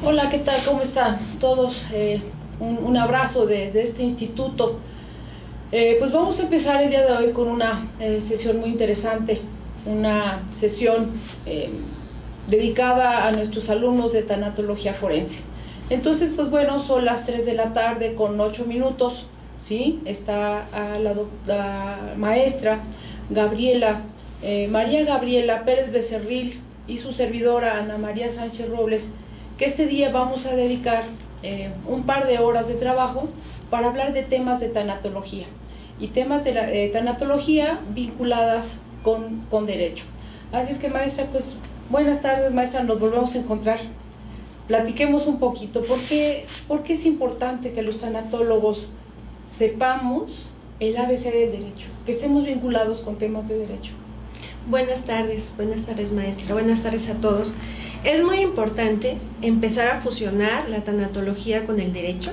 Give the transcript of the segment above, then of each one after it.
Hola, ¿qué tal? ¿Cómo están todos? Un abrazo de este instituto. Pues vamos a empezar el día de hoy con una sesión muy interesante, una sesión dedicada a nuestros alumnos de tanatología forense. Entonces, pues bueno, son las 3 de la tarde con 8 minutos, ¿sí? Está la maestra Gabriela, María Gabriela Pérez Becerril y su servidora Ana María Sánchez Robles, que este día vamos a dedicar un par de horas de trabajo para hablar de temas de tanatología y temas de la tanatología vinculadas con derecho. Así es que, maestra, pues buenas tardes, maestra, nos volvemos a encontrar. Platiquemos un poquito, ¿por qué es importante que los tanatólogos sepamos el ABC del derecho, que estemos vinculados con temas de derecho? Buenas tardes, maestra, buenas tardes a todos. Es muy importante empezar a fusionar la tanatología con el derecho,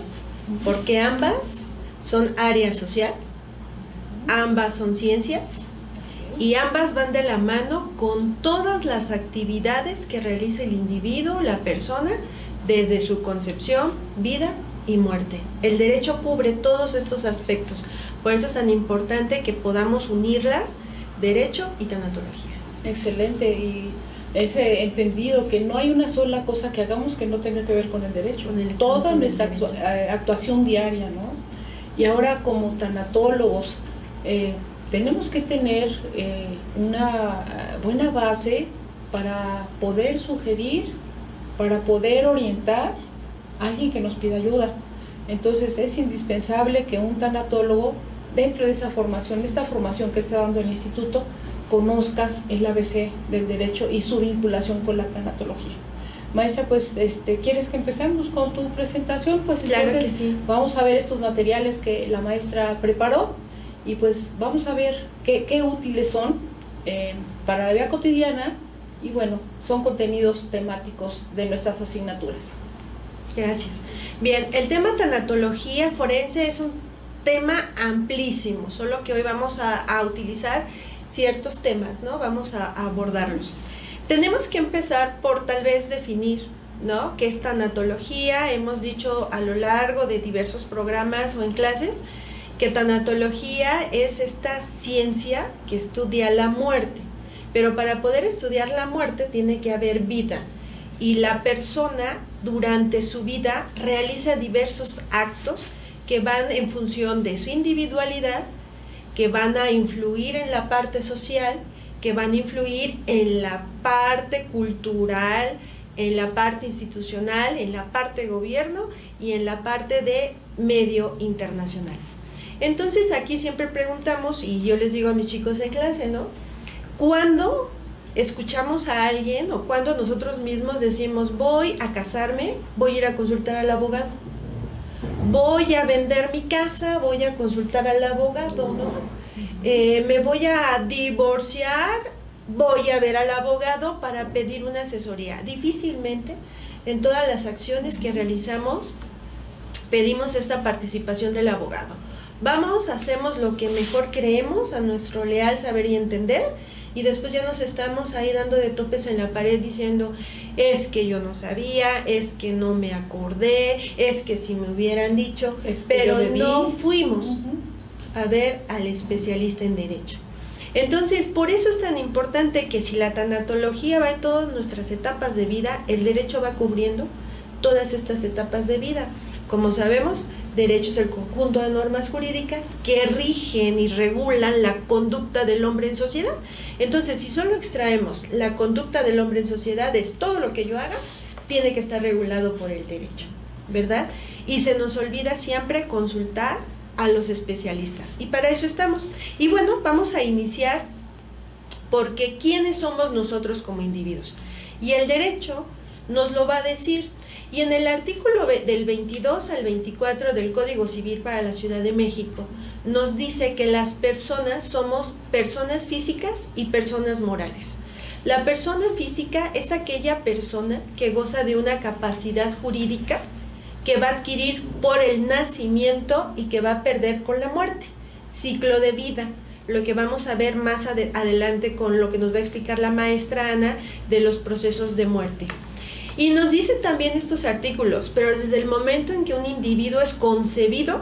porque ambas son área social, ambas son ciencias y ambas van de la mano con todas las actividades que realiza el individuo, la persona, desde su concepción, vida y muerte. El derecho cubre todos estos aspectos, por eso es tan importante que podamos unirlas, derecho y tanatología. Excelente, y es entendido que no hay una sola cosa que hagamos que no tenga que ver con el derecho, toda nuestra actuación diaria, ¿no? Y ahora, como tanatólogos, tenemos que tener una buena base para poder sugerir, para poder orientar a alguien que nos pida ayuda. Entonces es indispensable que un tanatólogo, dentro de esa formación, esta formación que está dando el instituto, conozca el ABC del derecho y su vinculación con la tanatología. Maestra, pues, ¿quieres que empecemos con tu presentación? Pues claro, entonces que sí. Vamos a ver estos materiales que la maestra preparó y pues vamos a ver qué útiles son para la vida cotidiana y bueno, son contenidos temáticos de nuestras asignaturas. Gracias. Bien, el tema tanatología forense es un tema amplísimo, solo que hoy vamos a utilizar ciertos temas, ¿no? Vamos a abordarlos. Tenemos que empezar por tal vez definir, ¿no?, qué es tanatología. Hemos dicho a lo largo de diversos programas o en clases que tanatología es esta ciencia que estudia la muerte, pero para poder estudiar la muerte tiene que haber vida y la persona durante su vida realiza diversos actos que van en función de su individualidad, que van a influir en la parte social, que van a influir en la parte cultural, en la parte institucional, en la parte de gobierno y en la parte de medio internacional. Entonces aquí siempre preguntamos, y yo les digo a mis chicos en clase, ¿no?, ¿cuándo escuchamos a alguien o cuando nosotros mismos decimos voy a casarme, voy a ir a consultar al abogado? Voy a vender mi casa, voy a consultar al abogado, ¿no? Me voy a divorciar, voy a ver al abogado para pedir una asesoría. Difícilmente en todas las acciones que realizamos pedimos esta participación del abogado. Vamos, hacemos lo que mejor creemos a nuestro leal saber y entender, y después ya nos estamos ahí dando de topes en la pared diciendo es que yo no sabía, es que no me acordé, es que si me hubieran dicho, pero no fuimos a ver al especialista en derecho. Entonces, por eso es tan importante que si la tanatología va en todas nuestras etapas de vida, el derecho va cubriendo todas estas etapas de vida. Como sabemos, derecho es el conjunto de normas jurídicas que rigen y regulan la conducta del hombre en sociedad. Entonces, si solo extraemos la conducta del hombre en sociedad, es todo lo que yo haga, tiene que estar regulado por el derecho, ¿verdad? Y se nos olvida siempre consultar a los especialistas, y para eso estamos. Y bueno, vamos a iniciar porque ¿quiénes somos nosotros como individuos? Y el derecho nos lo va a decir. Y en el artículo del 22 al 24 del Código Civil para la Ciudad de México nos dice que las personas somos personas físicas y personas morales. La persona física es aquella persona que goza de una capacidad jurídica que va a adquirir por el nacimiento y que va a perder con la muerte. Ciclo de vida, lo que vamos a ver más adelante con lo que nos va a explicar la maestra Ana de los procesos de muerte. Y nos dice también estos artículos, pero desde el momento en que un individuo es concebido,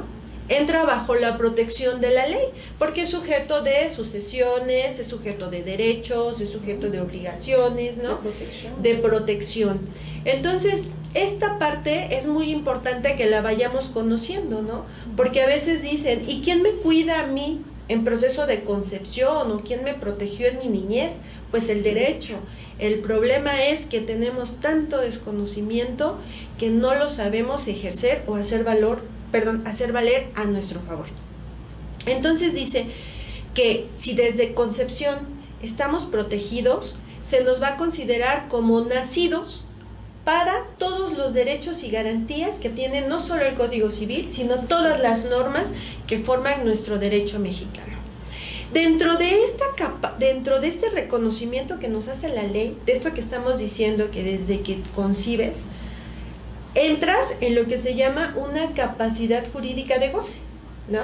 entra bajo la protección de la ley, porque es sujeto de sucesiones, es sujeto de derechos, es sujeto de obligaciones, ¿no? De protección. Entonces, esta parte es muy importante que la vayamos conociendo, ¿no? Porque a veces dicen, ¿y quién me cuida a mí en proceso de concepción o quién me protegió en mi niñez? Pues el derecho. El problema es que tenemos tanto desconocimiento que no lo sabemos ejercer o hacer valer a nuestro favor. Entonces dice que si desde concepción estamos protegidos, se nos va a considerar como nacidos para todos los derechos y garantías que tiene no solo el Código Civil, sino todas las normas que forman nuestro derecho mexicano. Dentro de este reconocimiento que nos hace la ley, de esto que estamos diciendo, que desde que concibes, entras en lo que se llama una capacidad jurídica de goce, ¿no?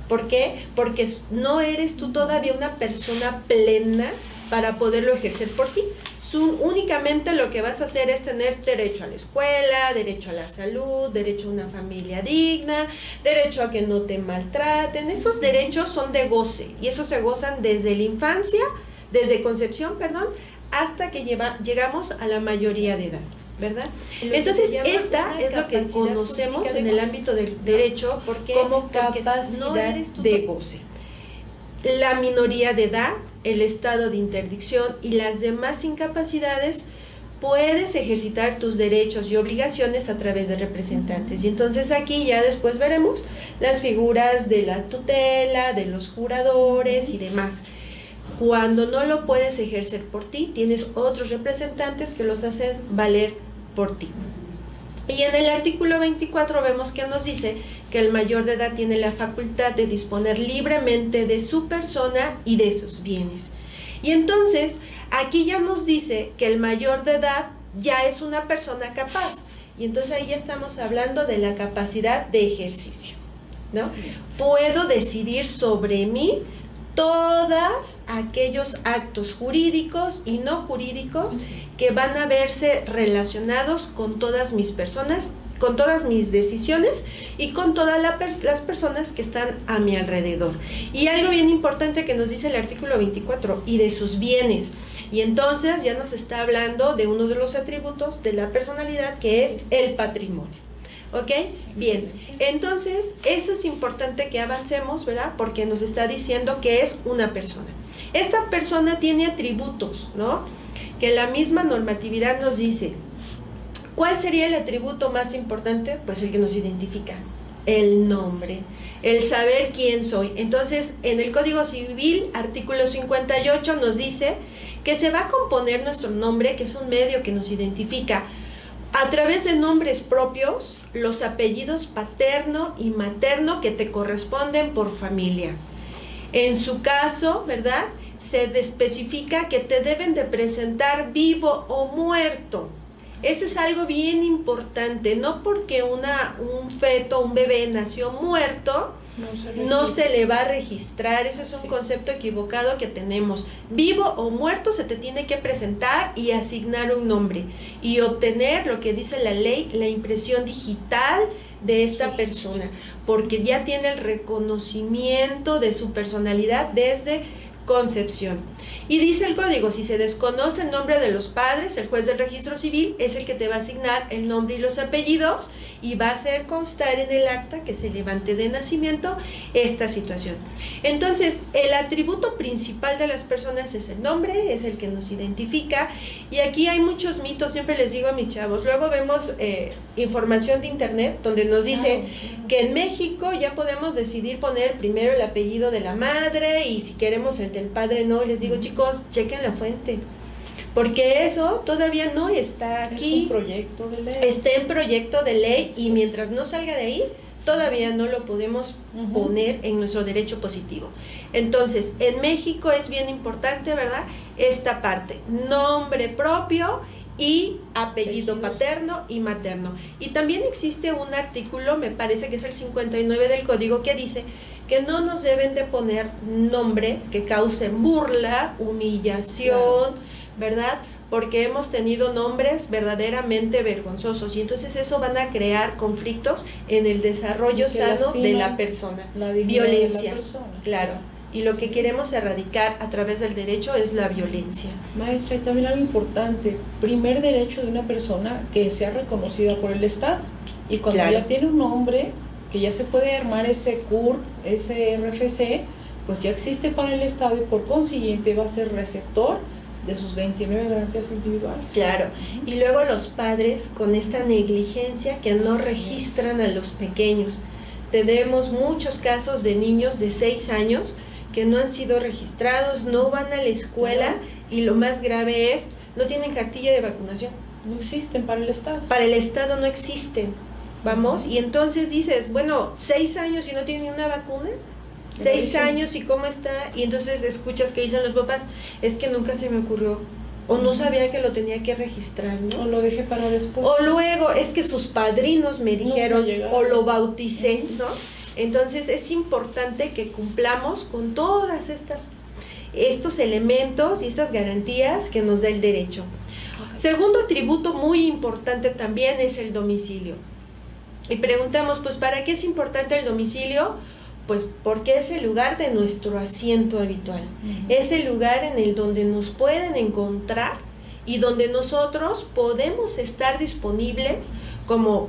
¿Por qué? Porque no eres tú todavía una persona plena para poderlo ejercer por ti. Únicamente lo que vas a hacer es tener derecho a la escuela, derecho a la salud, derecho a una familia digna, derecho a que no te maltraten. Esos derechos son de goce y esos se gozan desde la infancia, desde concepción, hasta que llegamos a la mayoría de edad, ¿verdad? Entonces, esta es lo que conocemos en el ámbito del derecho como capacidad de goce. La minoría de edad, el estado de interdicción y las demás incapacidades, puedes ejercitar tus derechos y obligaciones a través de representantes. Y entonces aquí ya después veremos las figuras de la tutela, de los juradores y demás. Cuando no lo puedes ejercer por ti, tienes otros representantes que los hacen valer por ti. Y en el artículo 24 vemos que nos dice que el mayor de edad tiene la facultad de disponer libremente de su persona y de sus bienes. Y entonces, aquí ya nos dice que el mayor de edad ya es una persona capaz. Y entonces ahí ya estamos hablando de la capacidad de ejercicio, ¿no? Puedo decidir sobre mí todos aquellos actos jurídicos y no jurídicos que van a verse relacionados con todas mis personas, con todas mis decisiones y con todas las personas que están a mi alrededor. Y algo bien importante que nos dice el artículo 24, y de sus bienes. Y entonces ya nos está hablando de uno de los atributos de la personalidad, que es el patrimonio. ¿Ok? Bien, entonces eso es importante que avancemos, ¿verdad? Porque nos está diciendo que es una persona. Esta persona tiene atributos, ¿no? Que la misma normatividad nos dice. ¿Cuál sería el atributo más importante? Pues el que nos identifica, el nombre, el saber quién soy. Entonces, en el Código Civil, artículo 58, nos dice que se va a componer nuestro nombre, que es un medio que nos identifica, a través de nombres propios, los apellidos paterno y materno que te corresponden por familia. En su caso, ¿verdad?, se especifica que te deben de presentar vivo o muerto. Eso es algo bien importante, no porque un feto, un bebé nació muerto, no se le va a registrar. Ese es un concepto equivocado que tenemos. Vivo o muerto se te tiene que presentar y asignar un nombre y obtener lo que dice la ley, la impresión digital de esta persona, porque ya tiene el reconocimiento de su personalidad desde concepción. Y dice el código, si se desconoce el nombre de los padres, el juez del registro civil es el que te va a asignar el nombre y los apellidos y va a hacer constar en el acta que se levante de nacimiento esta situación. Entonces, el atributo principal de las personas es el nombre, es el que nos identifica, y aquí hay muchos mitos. Siempre les digo a mis chavos, luego vemos información de internet donde nos dice que en México ya podemos decidir poner primero el apellido de la madre y si queremos el del padre no. Y les digo, chicos, chequen la fuente, porque eso todavía no está aquí. Es un proyecto de ley. Está en proyecto de ley y mientras no salga de ahí, todavía no lo podemos poner en nuestro derecho positivo. Entonces, en México es bien importante, ¿verdad?, esta parte, nombre propio y apellido paterno y materno. Y también existe un artículo, me parece que es el 59 del código, que dice que no nos deben de poner nombres que causen burla, humillación, ¿verdad? porque hemos tenido nombres verdaderamente vergonzosos y entonces eso van a crear conflictos en el desarrollo sano de la persona. La dignidad violencia, de la persona. claro. Y lo que queremos erradicar a través del derecho es la violencia. Maestra, y también algo importante, primer derecho de una persona que sea reconocida por el Estado. Y cuando Claro. ya tiene un nombre, que ya se puede armar ese CUR, ese RFC, pues ya existe para el Estado y por consiguiente va a ser receptor de sus 29 garantías individuales. Claro, y luego los padres con esta negligencia que no Así registran a los pequeños. Tenemos muchos casos de niños de 6 años que no han sido registrados, no van a la escuela y lo más grave es, no tienen cartilla de vacunación. No existen para el Estado. Para el Estado no existen, vamos, y entonces dices, bueno, 6 años y no tiene una vacuna. 6 años y cómo está, y entonces escuchas que dicen los papás, es que nunca se me ocurrió, o no sabía que lo tenía que registrar, ¿no? O lo dejé para después. O luego es que sus padrinos me dijeron, llegaron. o lo bauticé, ¿no? Entonces es importante que cumplamos con todas estos elementos y estas garantías que nos da el derecho. Segundo atributo muy importante también es el domicilio. Y preguntamos, pues, ¿para qué es importante el domicilio? Pues porque es el lugar de nuestro asiento habitual. Es el lugar en el donde nos pueden encontrar y donde nosotros podemos estar disponibles como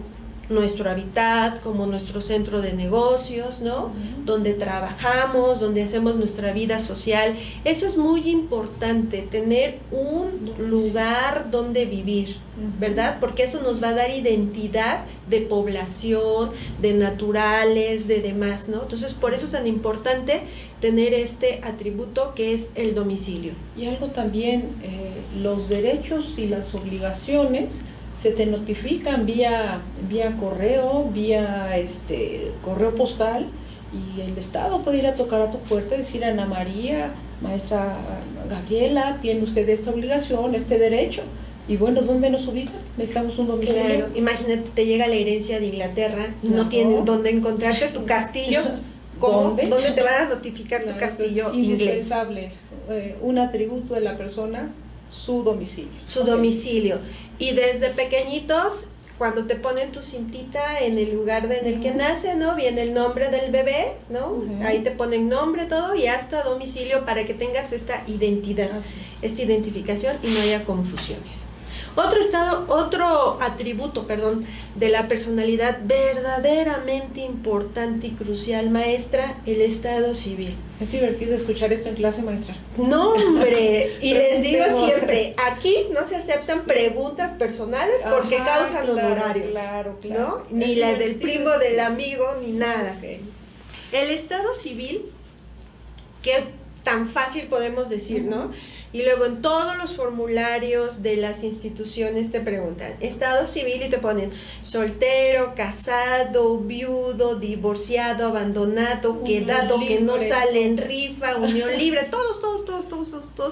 nuestro hábitat, como nuestro centro de negocios, ¿no? Donde trabajamos, donde hacemos nuestra vida social. Eso es muy importante, tener un lugar donde vivir, ¿verdad? Porque eso nos va a dar identidad de población, de naturales, de demás, ¿no? Entonces, por eso es tan importante tener este atributo que es el domicilio. Y algo también, los derechos y las obligaciones se te notifican vía correo, vía correo postal, y el Estado puede ir a tocar a tu puerta y decir: Ana María, maestra Gabriela, tiene usted esta obligación, este derecho. Y bueno, ¿dónde nos ubican? Necesitamos un domicilio. Claro, imagínate, te llega la herencia de Inglaterra y no tienes dónde encontrarte tu castillo. ¿Cómo? ¿Dónde te van a notificar tu castillo inglés? Indispensable, un atributo de la persona, su domicilio. Su domicilio. Y desde pequeñitos, cuando te ponen tu cintita en el lugar en el que nace, ¿no? Viene el nombre del bebé, ¿no? Ahí te ponen nombre, todo, y hasta domicilio para que tengas esta identidad, esta identificación y no haya confusiones. Otro atributo, de la personalidad verdaderamente importante y crucial, maestra, el estado civil. Es divertido escuchar esto en clase, maestra. No, hombre, y les digo siempre, aquí no se aceptan preguntas personales porque causan honorarios, claro. ¿no? Ni la del primo, del amigo, ni nada. El estado civil, que tan fácil podemos decir, ¿no? Y luego en todos los formularios de las instituciones te preguntan estado civil y te ponen soltero, casado, viudo, divorciado, abandonado, quedado, que no sale en rifa, unión libre, todos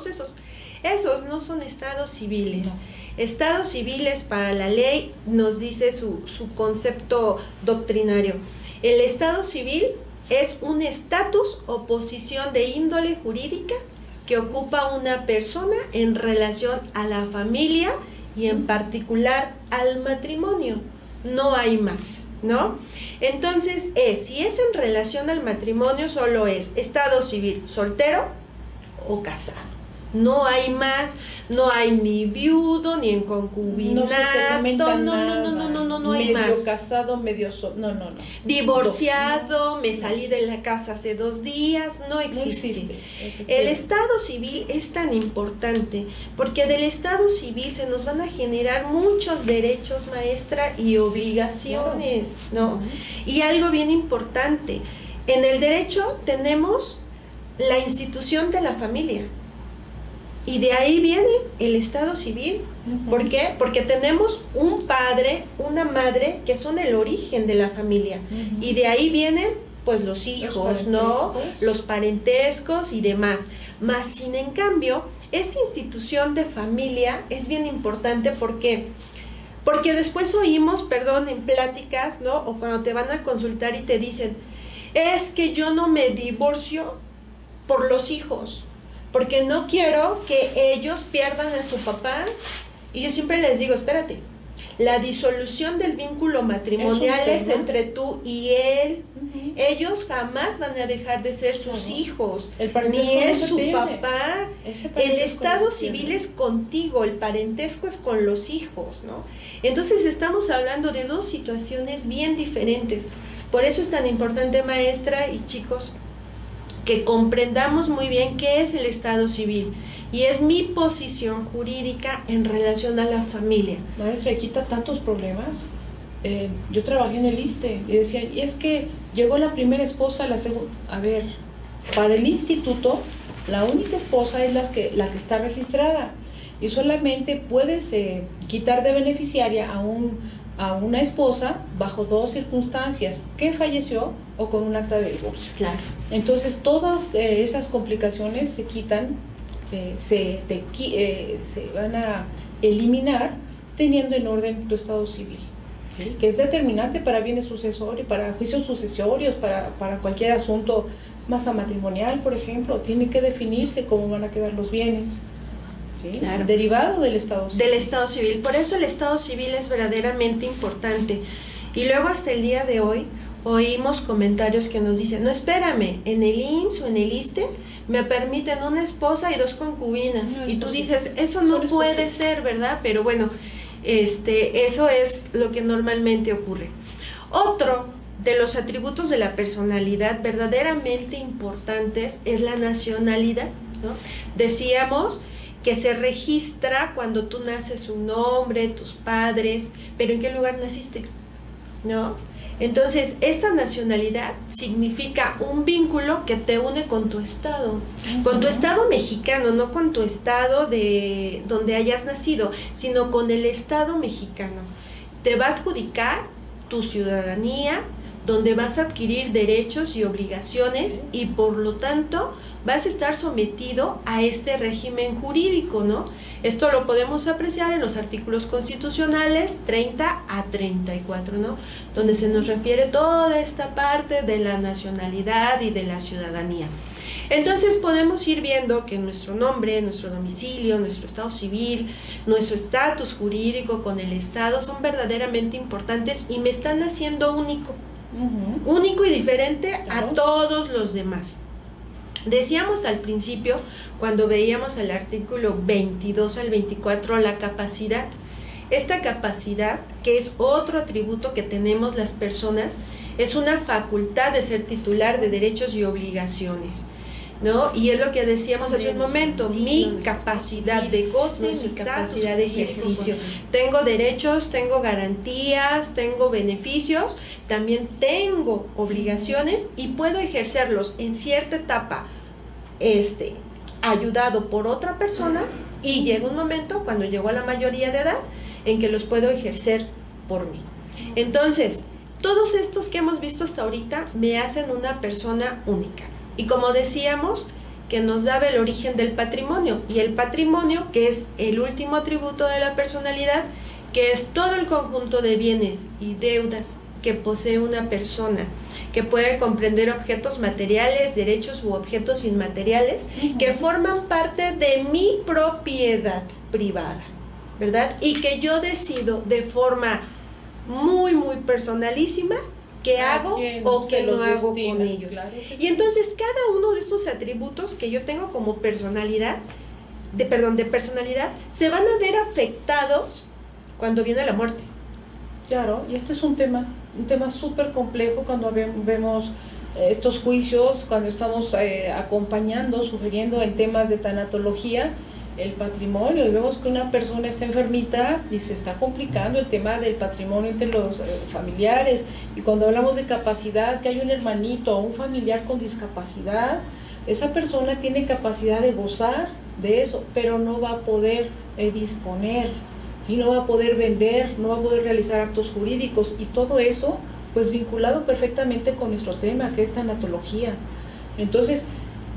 esos. Esos no son estados civiles. No. Estados civiles, para la ley, nos dice su concepto doctrinario. El estado civil es un estatus o posición de índole jurídica que ocupa una persona en relación a la familia y en particular al matrimonio. No hay más, ¿no? Entonces, si es en relación al matrimonio, solo es estado civil, soltero o casado. No hay más, no hay ni viudo, ni en concubinato, no hay más. Medio casado, medio no. Divorciado, me salí de la casa hace 2 días, no existe. El estado civil es tan importante porque del estado civil se nos van a generar muchos derechos, maestra, y obligaciones, ¿no? Y algo bien importante, en el derecho tenemos la institución de la familia. Y de ahí viene el estado civil. ¿Por qué? Porque tenemos un padre, una madre, que son el origen de la familia. Y de ahí vienen, pues, los hijos, ¿no? Los parentescos y demás. Más, sin en cambio, esa institución de familia es bien importante. ¿Por qué? Porque después oímos, en pláticas, ¿no? O cuando te van a consultar y te dicen, es que yo no me divorcio por los hijos, porque no quiero que ellos pierdan a su papá. Y yo siempre les digo, espérate, la disolución del vínculo matrimonial es entre tú y él. Ellos jamás van a dejar de ser sus hijos, ni él su papá. El estado civil es contigo, el parentesco es con los hijos, ¿no? Entonces estamos hablando de dos situaciones bien diferentes. Por eso es tan importante, maestra y chicos, que comprendamos muy bien qué es el estado civil. Y es mi posición jurídica en relación a la familia. Maestra, y quita tantos problemas. Yo trabajé en el ISSSTE y decía, y es que llegó la primera esposa, la segunda. A ver, para el instituto, la única esposa es la que está registrada. Y solamente puedes quitar de beneficiaria a una esposa bajo dos circunstancias: que falleció o con un acta de divorcio. Claro. Entonces, todas esas complicaciones se quitan. Se van a eliminar teniendo en orden tu estado civil, ¿sí? Que es determinante para bienes sucesorios, para juicios sucesorios, para cualquier asunto masa matrimonial, por ejemplo. Tiene que definirse cómo van a quedar los bienes, ¿sí? Claro. Derivado del estado civil. Del estado civil. Por eso el estado civil es verdaderamente importante. Y luego hasta el día de hoy oímos comentarios que nos dicen, no, espérame, en el IMSS o en el ISSSTE me permiten una esposa y dos concubinas. Y tú dices, eso no puede ser, ¿verdad? Pero bueno, eso es lo que normalmente ocurre. Otro de los atributos de la personalidad verdaderamente importantes es la nacionalidad, ¿no? Decíamos que se registra cuando tú naces un nombre, tus padres, pero ¿en qué lugar naciste? ¿No? Entonces, esta nacionalidad significa un vínculo que te une con tu estado mexicano, no con tu estado de donde hayas nacido, sino con el estado mexicano. Te va a adjudicar tu ciudadanía, donde vas a adquirir derechos y obligaciones y por lo tanto vas a estar sometido a este régimen jurídico, ¿no? Esto lo podemos apreciar en los artículos constitucionales 30 a 34, ¿no? Donde se nos refiere toda esta parte de la nacionalidad y de la ciudadanía. Entonces podemos ir viendo que nuestro nombre, nuestro domicilio, nuestro estado civil, nuestro estatus jurídico con el estado son verdaderamente importantes y me están haciendo único. Único y diferente a todos los demás. Decíamos al principio, cuando veíamos el artículo 22 al 24, la capacidad. Esta capacidad, que es otro atributo que tenemos las personas, es una facultad de ser titular de derechos y obligaciones, ¿no? Y es lo que decíamos hace un momento, mi capacidad de goce, mi capacidad de ejercicio. Tengo derechos, tengo garantías, tengo beneficios, también tengo obligaciones y puedo ejercerlos en cierta etapa, ayudado por otra persona, y llega un momento, cuando llego a la mayoría de edad, en que los puedo ejercer por mí. Entonces, todos estos que hemos visto hasta ahorita me hacen una persona única. Y como decíamos, que nos daba el origen del patrimonio. Y el patrimonio, que es el último atributo de la personalidad, que es todo el conjunto de bienes y deudas que posee una persona, que puede comprender objetos materiales, derechos u objetos inmateriales, que forman parte de mi propiedad privada, ¿verdad? Y que yo decido de forma muy, muy personalísima qué hago o qué no hago con ellos. Claro que sí. Y entonces cada uno de estos atributos que yo tengo como personalidad, de personalidad, se van a ver afectados cuando viene la muerte. Claro, y este es un tema súper complejo cuando vemos estos juicios, cuando estamos acompañando, sugiriendo en temas de tanatología el patrimonio, y vemos que una persona está enfermita y se está complicando el tema del patrimonio entre los familiares. Y cuando hablamos de capacidad, que hay un hermanito o un familiar con discapacidad, esa persona tiene capacidad de gozar de eso, pero no va a poder disponer, ¿sí? No va a poder vender, no va a poder realizar actos jurídicos, y todo eso pues vinculado perfectamente con nuestro tema, que es tanatología. Entonces,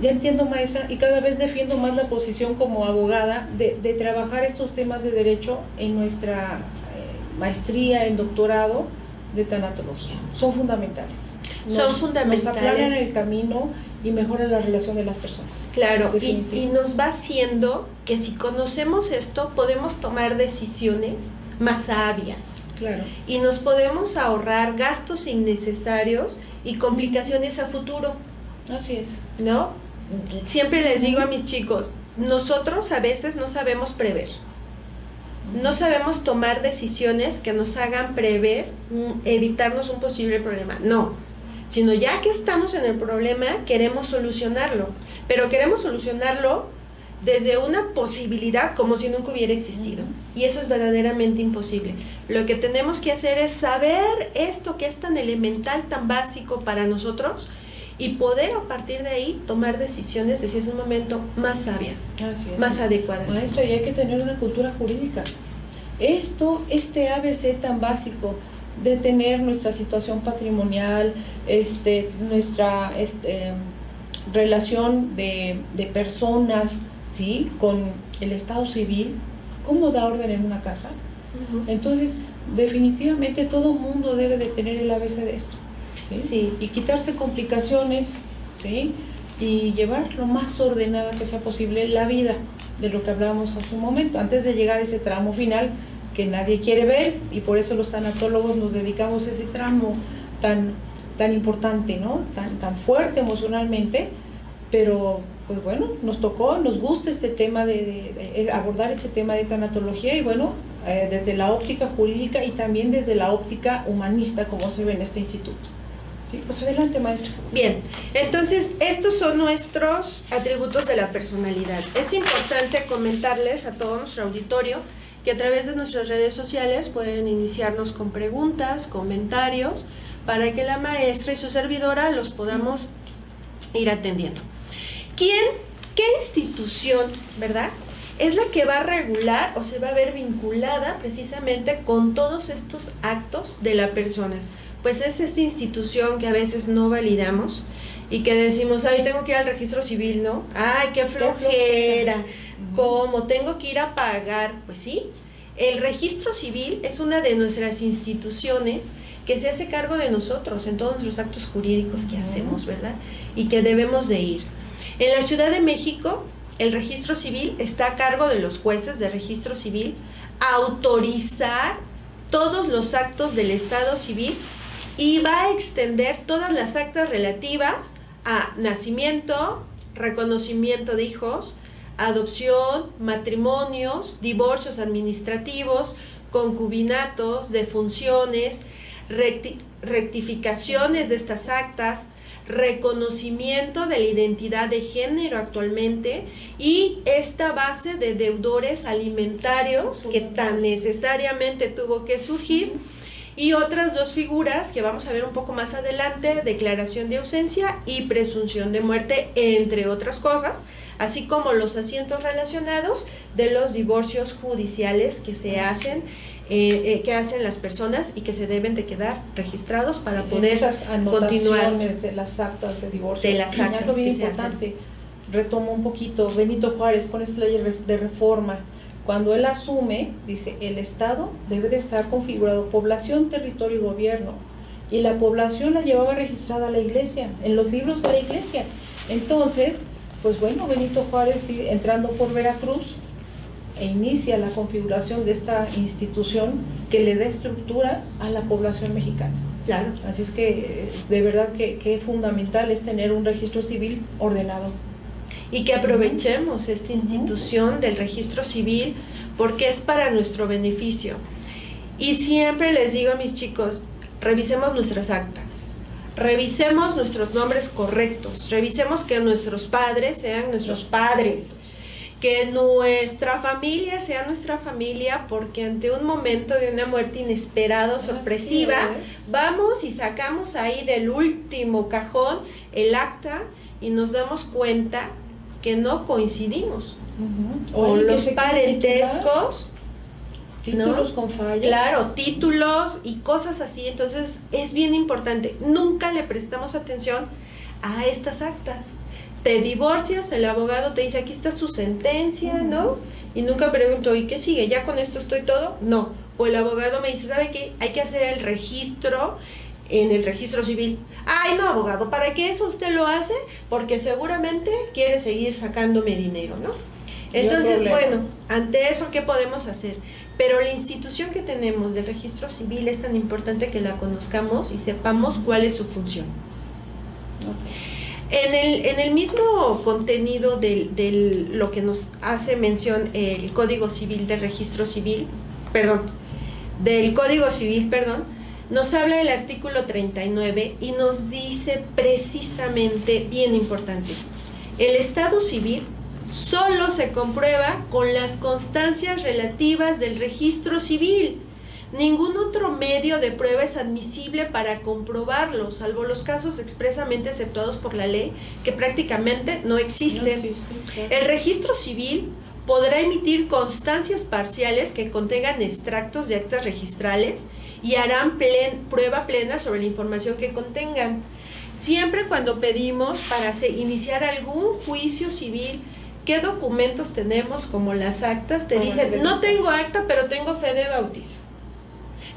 ya entiendo, maestra, y cada vez defiendo más la posición como abogada de trabajar estos temas de derecho en nuestra maestría, en doctorado de tanatología. Son fundamentales. Nos aplanan el camino y mejora la relación de las personas. Claro, y nos va haciendo que si conocemos esto, podemos tomar decisiones más sabias. Claro. Y nos podemos ahorrar gastos innecesarios y complicaciones a futuro. Así es. ¿No? Siempre les digo a mis chicos, nosotros a veces no sabemos prever. No sabemos tomar decisiones que nos hagan prever, evitarnos un posible problema. No, sino ya que estamos en el problema, queremos solucionarlo. Pero queremos solucionarlo desde una posibilidad como si nunca hubiera existido. Y eso es verdaderamente imposible. Lo que tenemos que hacer es saber esto que es tan elemental, tan básico para nosotros, y poder a partir de ahí tomar decisiones, decía hace un momento, más sabias, más adecuadas. Maestra, y hay que tener una cultura jurídica. Este ABC tan básico de tener nuestra situación patrimonial, nuestra relación de personas, ¿sí?, con el Estado civil, cómo da orden en una casa. Entonces, definitivamente todo mundo debe de tener el ABC de esto. ¿Sí? Sí. Y quitarse complicaciones, ¿sí?, y llevar lo más ordenada que sea posible la vida, de lo que hablábamos hace un momento, antes de llegar a ese tramo final que nadie quiere ver, y por eso los tanatólogos nos dedicamos a ese tramo tan importante, ¿no?, tan fuerte emocionalmente, pero pues bueno, nos gusta este tema de abordar este tema de tanatología, y bueno, desde la óptica jurídica y también desde la óptica humanista, como se ve en este instituto. Sí, pues adelante, maestra. Bien, entonces estos son nuestros atributos de la personalidad. Es importante comentarles a todo nuestro auditorio que a través de nuestras redes sociales pueden iniciarnos con preguntas, comentarios, para que la maestra y su servidora los podamos ir atendiendo. ¿Qué institución, verdad, es la que va a regular o se va a ver vinculada precisamente con todos estos actos de la persona? Pues es esta institución que a veces no validamos y que decimos, ay, tengo que ir al registro civil, ¿no? Ay, qué flojera, ¿cómo? Tengo que ir a pagar. Pues sí, el registro civil es una de nuestras instituciones que se hace cargo de nosotros en todos nuestros actos jurídicos que hacemos, ¿verdad? Y que debemos de ir. En la Ciudad de México, el registro civil está a cargo de los jueces de registro civil autorizar todos los actos del Estado civil, y va a extender todas las actas relativas a nacimiento, reconocimiento de hijos, adopción, matrimonios, divorcios administrativos, concubinatos, defunciones, rectificaciones de estas actas, reconocimiento de la identidad de género actualmente, y esta base de deudores alimentarios que tan necesariamente tuvo que surgir, y otras dos figuras que vamos a ver un poco más adelante: declaración de ausencia y presunción de muerte, entre otras cosas, así como los asientos relacionados de los divorcios judiciales que se hacen, que hacen las personas y que se deben de quedar registrados para poder esas continuar. anotaciones de las actas de divorcio. De las actas algo bien que se importante. hacen. Retomo un poquito, Benito Juárez con esta ley de reforma. Cuando él asume, dice, el Estado debe de estar configurado población, territorio y gobierno. Y la población la llevaba registrada a la iglesia, en los libros de la iglesia. Entonces, pues bueno, Benito Juárez, entrando por Veracruz, inicia la configuración de esta institución que le da estructura a la población mexicana. Claro. Así es que, de verdad, que fundamental es tener un registro civil ordenado. Y que aprovechemos esta institución del registro civil, porque es para nuestro beneficio. Y siempre les digo a mis chicos, revisemos nuestras actas, revisemos nuestros nombres correctos, revisemos que nuestros padres sean nuestros padres, que nuestra familia sea nuestra familia, porque ante un momento de una muerte inesperada o sorpresiva, vamos y sacamos ahí del último cajón el acta y nos damos cuenta que no coincidimos con los parentescos, títulos, ¿no?, con fallas. Claro, títulos y cosas así. Entonces es bien importante, nunca le prestamos atención a estas actas. Te divorcias, el abogado te dice, aquí está su sentencia, ¿no? Y nunca pregunto, ¿y qué sigue? ¿Ya con esto estoy todo? No. O el abogado me dice, ¿sabe qué? Hay que hacer el registro en el registro civil. Ay, no, abogado, ¿para qué eso usted lo hace? Porque seguramente quiere seguir sacándome dinero, ¿no? Entonces, bueno, ante eso, ¿qué podemos hacer? Pero la institución que tenemos de registro civil es tan importante que la conozcamos y sepamos cuál es su función. En el mismo contenido de lo que nos hace mención el Código Civil del Registro Civil, del Código Civil, nos habla del artículo 39 y nos dice precisamente, bien importante, el estado civil solo se comprueba con las constancias relativas del registro civil. Ningún otro medio de prueba es admisible para comprobarlo, salvo los casos expresamente aceptados por la ley, que prácticamente no existen. Claro. El registro civil podrá emitir constancias parciales que contengan extractos de actas registrales y harán prueba plena sobre la información que contengan. Siempre cuando pedimos para iniciar algún juicio civil, ¿qué documentos tenemos? Como las actas, te dicen, no tengo acta, pero tengo fe de bautizo.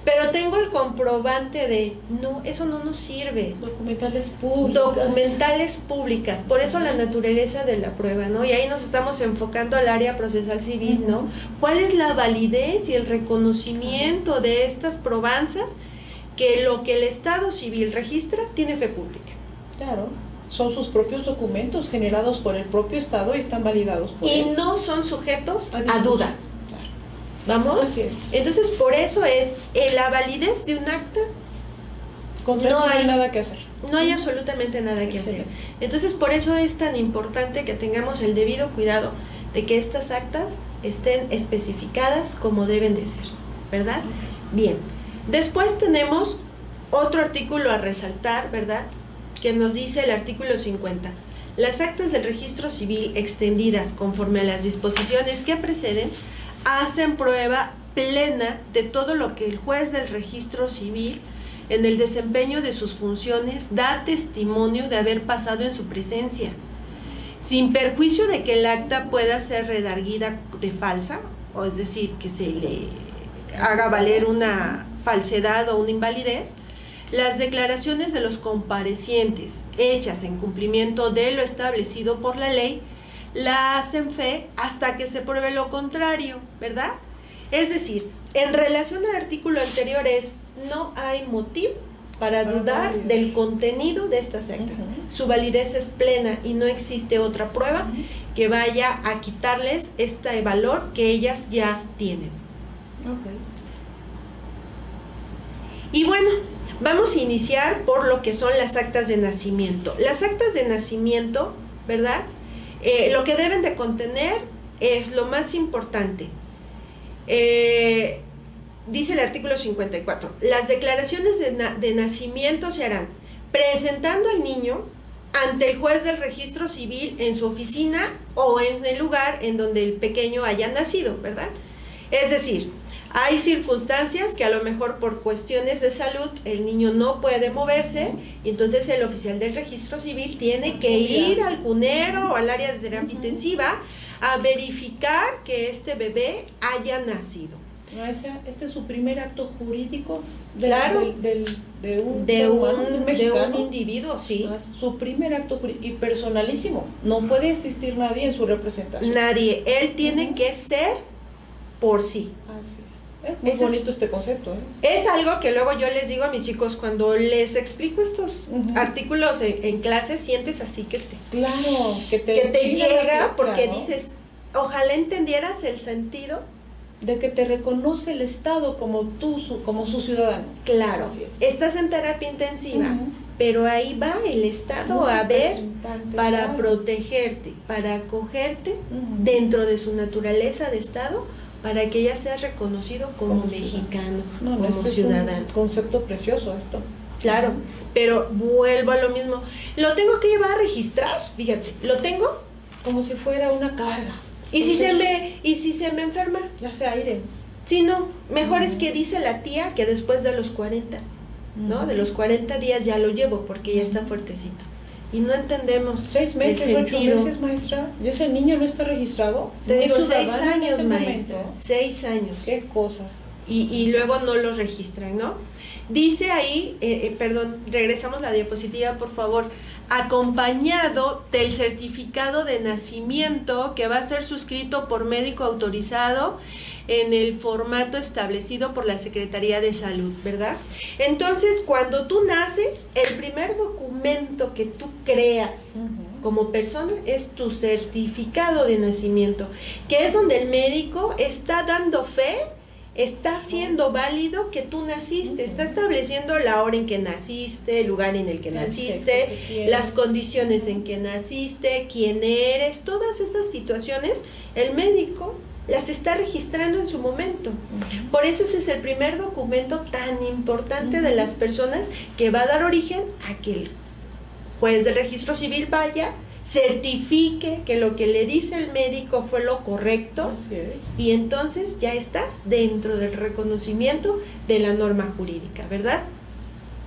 Pero tengo el comprobante de, no, eso no nos sirve. Documentales públicas. Documentales públicas, por eso la naturaleza de la prueba, ¿no? Y ahí nos estamos enfocando al área procesal civil, ¿no? ¿Cuál es la validez y el reconocimiento de estas probanzas que lo que el Estado civil registra tiene fe pública? Claro, son sus propios documentos generados por el propio Estado y están validados por él. Y no son sujetos a duda. ¿Vamos? Así es. Entonces, por eso es la validez de un acta. No hay nada que hacer. No hay absolutamente nada que hacer. Entonces, por eso es tan importante que tengamos el debido cuidado de que estas actas estén especificadas como deben de ser, ¿verdad? Bien. Después tenemos otro artículo a resaltar, ¿verdad? Que nos dice el artículo 50. Las actas del registro civil extendidas conforme a las disposiciones que preceden hacen prueba plena de todo lo que el juez del registro civil en el desempeño de sus funciones da testimonio de haber pasado en su presencia, sin perjuicio de que el acta pueda ser redarguida de falsa, o es decir, que se le haga valer una falsedad o una invalidez. Las declaraciones de los comparecientes hechas en cumplimiento de lo establecido por la ley la hacen fe hasta que se pruebe lo contrario, ¿verdad? Es decir, en relación al artículo anterior no hay motivo para dudar del contenido de estas actas. Su validez es plena y no existe otra prueba que vaya a quitarles este valor que ellas ya tienen. Y bueno, vamos a iniciar por lo que son las actas de nacimiento. Las actas de nacimiento, ¿verdad? Lo que deben de contener es lo más importante. Dice el artículo 54, las declaraciones de nacimiento se harán presentando al niño ante el juez del registro civil en su oficina o en el lugar en donde el pequeño haya nacido, ¿verdad? Es decir, hay circunstancias que a lo mejor por cuestiones de salud el niño no puede moverse y entonces el oficial del registro civil tiene que ir al cunero o al área de terapia intensiva a verificar que este bebé haya nacido. Este es su primer acto jurídico de un individuo, sí. Su primer acto jurídico y personalísimo. No puede existir nadie en su representación. Nadie. Él tiene que ser por sí. Así es. Es muy bonito este concepto, ¿eh? Es algo que luego yo les digo a mis chicos cuando les explico estos artículos en clase, sientes así que te llega porque dices, ojalá entendieras el sentido de que te reconoce el Estado como como su ciudadano. Claro, estás en terapia intensiva, pero ahí va el Estado a ver para protegerte, para acogerte dentro de su naturaleza de Estado, para que ella sea reconocido como mexicano, como ciudadano. Es un concepto precioso esto. Claro, pero vuelvo a lo mismo. Lo tengo que llevar a registrar, fíjate, lo tengo como si fuera una carga. ¿Y si se me enferma? Ya se aire. Sí, no, mejor es que dice la tía que después de los 40, ¿no? De los 40 días ya lo llevo porque ya está fuertecito. Y no entendemos 6 meses, el 8 meses, maestra. ¿Y ese niño no está registrado? Te digo, 6 años, maestra. 6 años. ¿Qué cosas? y luego no los registran, ¿no? Dice ahí, regresamos la diapositiva, por favor, acompañado del certificado de nacimiento que va a ser suscrito por médico autorizado en el formato establecido por la Secretaría de Salud, ¿verdad? Entonces, cuando tú naces, el primer documento que tú creas como persona es tu certificado de nacimiento, que es donde el médico está dando fe, está haciendo válido que tú naciste, está estableciendo la hora en que naciste, el lugar en el que naciste, las condiciones en que naciste, quién eres, todas esas situaciones, el médico las está registrando en su momento. Por eso ese es el primer documento tan importante de las personas que va a dar origen a que el juez del registro civil vaya, certifique que lo que le dice el médico fue lo correcto, y entonces ya estás dentro del reconocimiento de la norma jurídica, ¿verdad?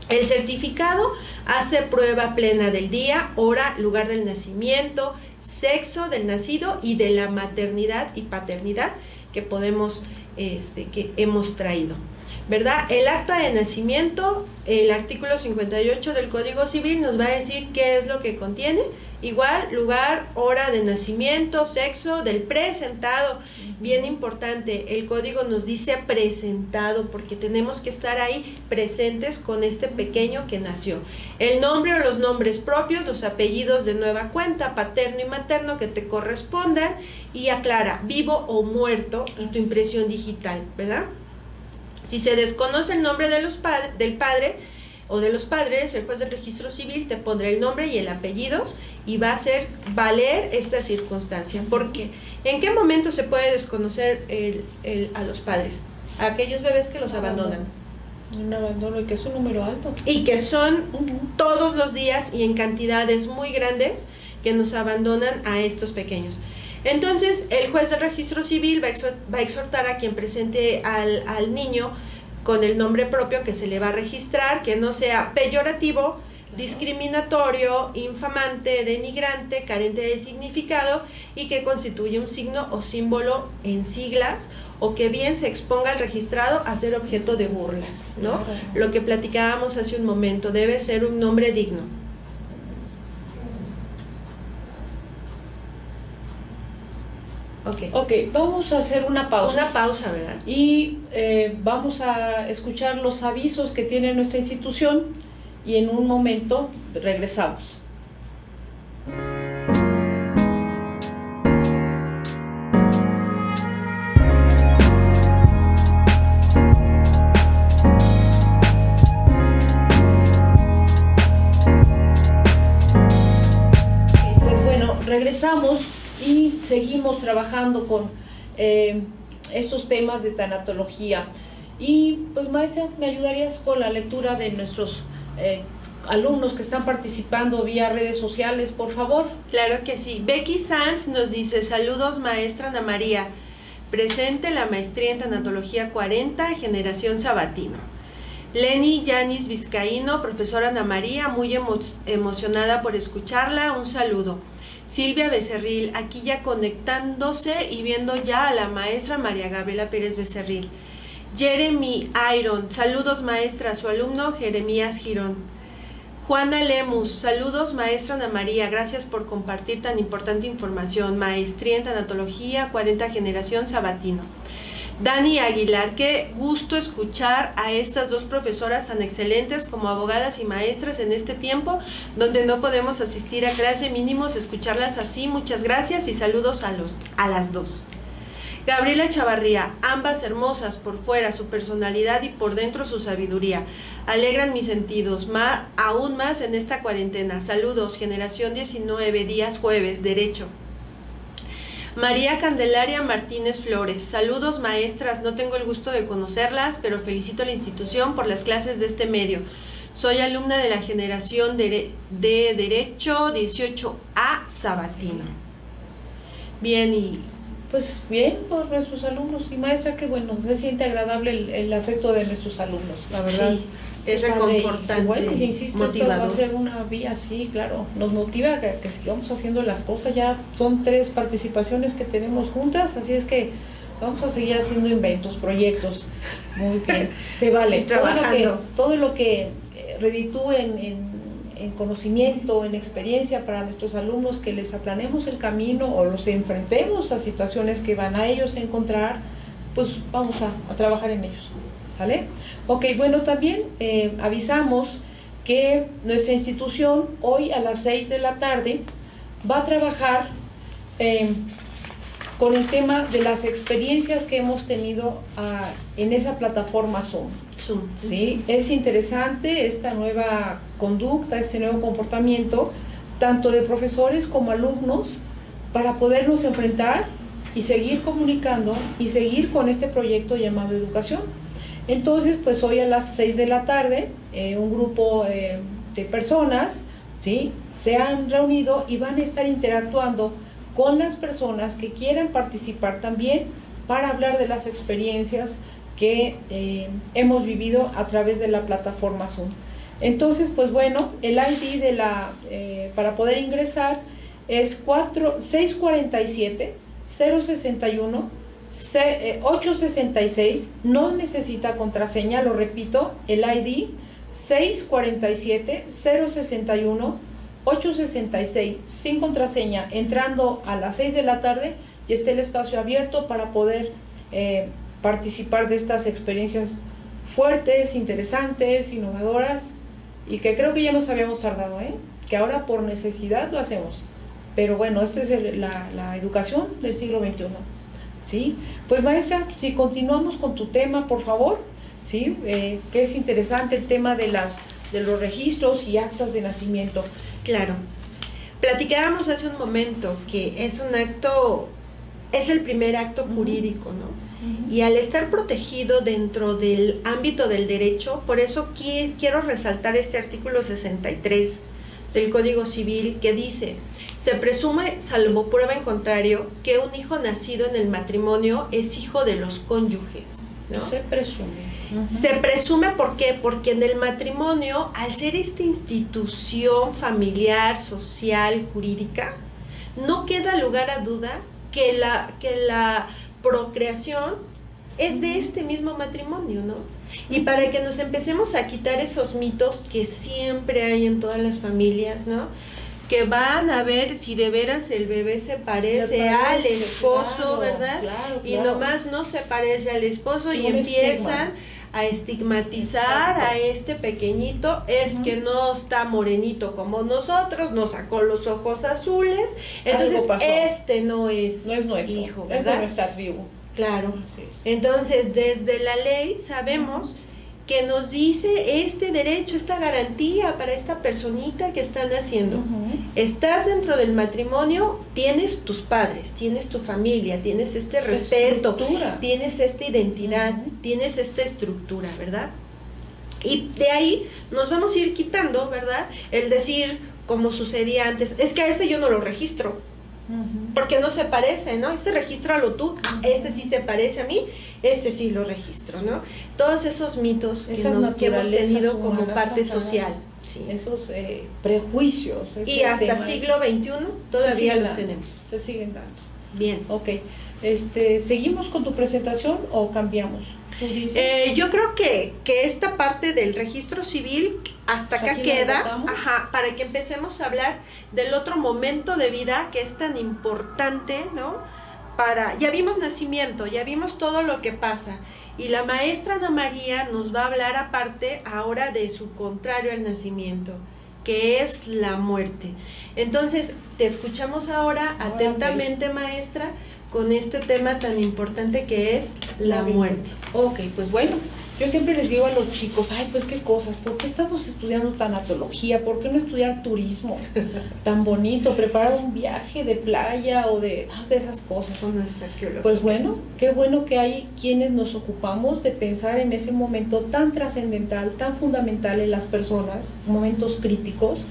El certificado hace prueba plena del día, hora, lugar del nacimiento, sexo del nacido y de la maternidad y paternidad que que hemos traído, ¿verdad? El acta de nacimiento, el artículo 58 del Código Civil nos va a decir qué es lo que contiene. Igual, lugar, hora de nacimiento, sexo del presentado. Bien importante, el código nos dice presentado porque tenemos que estar ahí presentes con este pequeño que nació. El nombre o los nombres propios, los apellidos de nueva cuenta, paterno y materno que te correspondan, y aclara, vivo o muerto, y tu impresión digital, ¿verdad? Si se desconoce el nombre de del padre o de los padres, el juez del registro civil te pondrá el nombre y el apellido y va a hacer valer esta circunstancia. ¿Por qué? ¿En qué momento se puede desconocer a los padres? A aquellos bebés que los abandonan. Un abandono y que es un número alto. Y que son todos los días y en cantidades muy grandes que nos abandonan a estos pequeños. Entonces, el juez del registro civil va a exhortar a quien presente al niño con el nombre propio que se le va a registrar, que no sea peyorativo, discriminatorio, infamante, denigrante, carente de significado y que constituye un signo o símbolo en siglas, o que bien se exponga al registrado a ser objeto de burlas, ¿no? Claro. Lo que platicábamos hace un momento, debe ser un nombre digno. Ok, vamos a hacer una pausa. Una pausa, ¿verdad? Y vamos a escuchar los avisos que tiene nuestra institución y en un momento regresamos. Pues bueno, regresamos y seguimos trabajando con estos temas de tanatología. Y pues maestra, ¿me ayudarías con la lectura de nuestros alumnos que están participando vía redes sociales, por favor? Claro que sí. Becky Sanz nos dice: saludos maestra Ana María, presente la maestría en tanatología 40, generación Sabatino. Lenny Yanis Vizcaíno, profesora Ana María, muy emocionada por escucharla, un saludo. Silvia Becerril, aquí ya conectándose y viendo ya a la maestra María Gabriela Pérez Becerril. Jeremy Iron, saludos maestra, su alumno Jeremías Girón. Juana Lemus, saludos maestra Ana María, gracias por compartir tan importante información, maestría en tanatología 40 generación Sabatino. Dani Aguilar, qué gusto escuchar a estas dos profesoras tan excelentes como abogadas y maestras en este tiempo donde no podemos asistir a clase, mínimos escucharlas así. Muchas gracias y saludos a las dos. Gabriela Chavarría, ambas hermosas por fuera su personalidad y por dentro su sabiduría, alegran mis sentidos, aún más en esta cuarentena. Saludos, generación 19, días jueves, derecho. María Candelaria Martínez Flores, saludos maestras, no tengo el gusto de conocerlas, pero felicito a la institución por las clases de este medio. Soy alumna de la generación de Derecho 18A Sabatino. Bien, y pues bien por nuestros alumnos y maestra, que bueno, se siente agradable el afecto de nuestros alumnos, la verdad. Sí, es reconfortante. Y bueno, y insisto, motivador. Esto va a ser una vía, sí, claro, nos motiva que sigamos haciendo las cosas. Ya son 3 participaciones que tenemos juntas, así es que vamos a seguir haciendo inventos, proyectos, muy bien, se vale, sí, trabajando. todo lo que reditúe en conocimiento, en experiencia para nuestros alumnos, que les aplanemos el camino o los enfrentemos a situaciones que van a ellos a encontrar, pues vamos a trabajar en ellos, ¿sale? Ok, bueno, también avisamos que nuestra institución hoy a las 6 de la tarde va a trabajar con el tema de las experiencias que hemos tenido en esa plataforma Zoom. ¿Sí? Es interesante esta nueva conducta, este nuevo comportamiento, tanto de profesores como alumnos, para podernos enfrentar y seguir comunicando y seguir con este proyecto llamado educación. Entonces, pues hoy a las 6 de la tarde, un grupo de personas, ¿sí?, se han reunido y van a estar interactuando con las personas que quieran participar también para hablar de las experiencias que hemos vivido a través de la plataforma Zoom. Entonces, pues bueno, el ID para poder ingresar es 647-061-866, no necesita contraseña, lo repito, el ID 647-061-866, sin contraseña, entrando a las 6 de la tarde y esté el espacio abierto para poder participar de estas experiencias fuertes, interesantes, innovadoras, y que creo que ya nos habíamos tardado, que ahora por necesidad lo hacemos. Pero bueno, esto es la educación del siglo XXI, ¿sí? Pues maestra, si continuamos con tu tema, por favor, ¿sí? Que es interesante el tema de los registros y actas de nacimiento. Claro. Platicábamos hace un momento que es el primer acto jurídico, ¿no? Y al estar protegido dentro del ámbito del derecho, por eso quiero resaltar este artículo 63 del Código Civil, que dice: se presume, salvo prueba en contrario, que un hijo nacido en el matrimonio es hijo de los cónyuges, ¿no? Se presume. Se presume, ¿por qué? Porque en el matrimonio, al ser esta institución familiar, social, jurídica, no queda lugar a duda que la procreación es de este mismo matrimonio, ¿no? Y para que nos empecemos a quitar esos mitos que siempre hay en todas las familias, ¿no?, que van a ver si de veras el bebé se parece al esposo, claro, ¿verdad? Claro. Y nomás no se parece al esposo y empiezan a estigmatizar a este pequeñito, es que no está morenito como nosotros, nos sacó los ojos azules, entonces este no es nuestro hijo, ¿verdad? Es de nuestra tribu. Claro. Entonces, desde la ley sabemos que nos dice este derecho, esta garantía para esta personita que está naciendo. Estás dentro del matrimonio, tienes tus padres, tienes tu familia, tienes este respeto, tienes esta identidad, tienes esta estructura, ¿verdad? Y de ahí nos vamos a ir quitando, ¿verdad?, el decir, como sucedía antes, es que a este yo no lo registro, porque no se parece, ¿no? Este regístralo tú, este sí se parece a mí, este sí lo registro, ¿no? Todos esos mitos que hemos tenido como parte social. Sí. Esos prejuicios. Y hasta siglo XXI todavía los tenemos. Se siguen dando. Bien. Ok. ¿Seguimos con tu presentación o cambiamos? Yo creo que esta parte del registro civil hasta acá queda, para que empecemos a hablar del otro momento de vida que es tan importante, ¿no? Ya vimos nacimiento, ya vimos todo lo que pasa, y la maestra Ana María nos va a hablar aparte ahora de su contrario al nacimiento, que es la muerte. Entonces, te escuchamos ahora atentamente, maestra, con este tema tan importante que es la muerte. Ok, pues bueno, yo siempre les digo a los chicos, ay, pues qué cosas, ¿por qué estamos estudiando tanatología? ¿Por qué no estudiar turismo? Tan bonito, preparar un viaje de playa o de esas cosas. Pues bueno, qué bueno que hay quienes nos ocupamos de pensar en ese momento tan trascendental, tan fundamental en las personas, momentos críticos,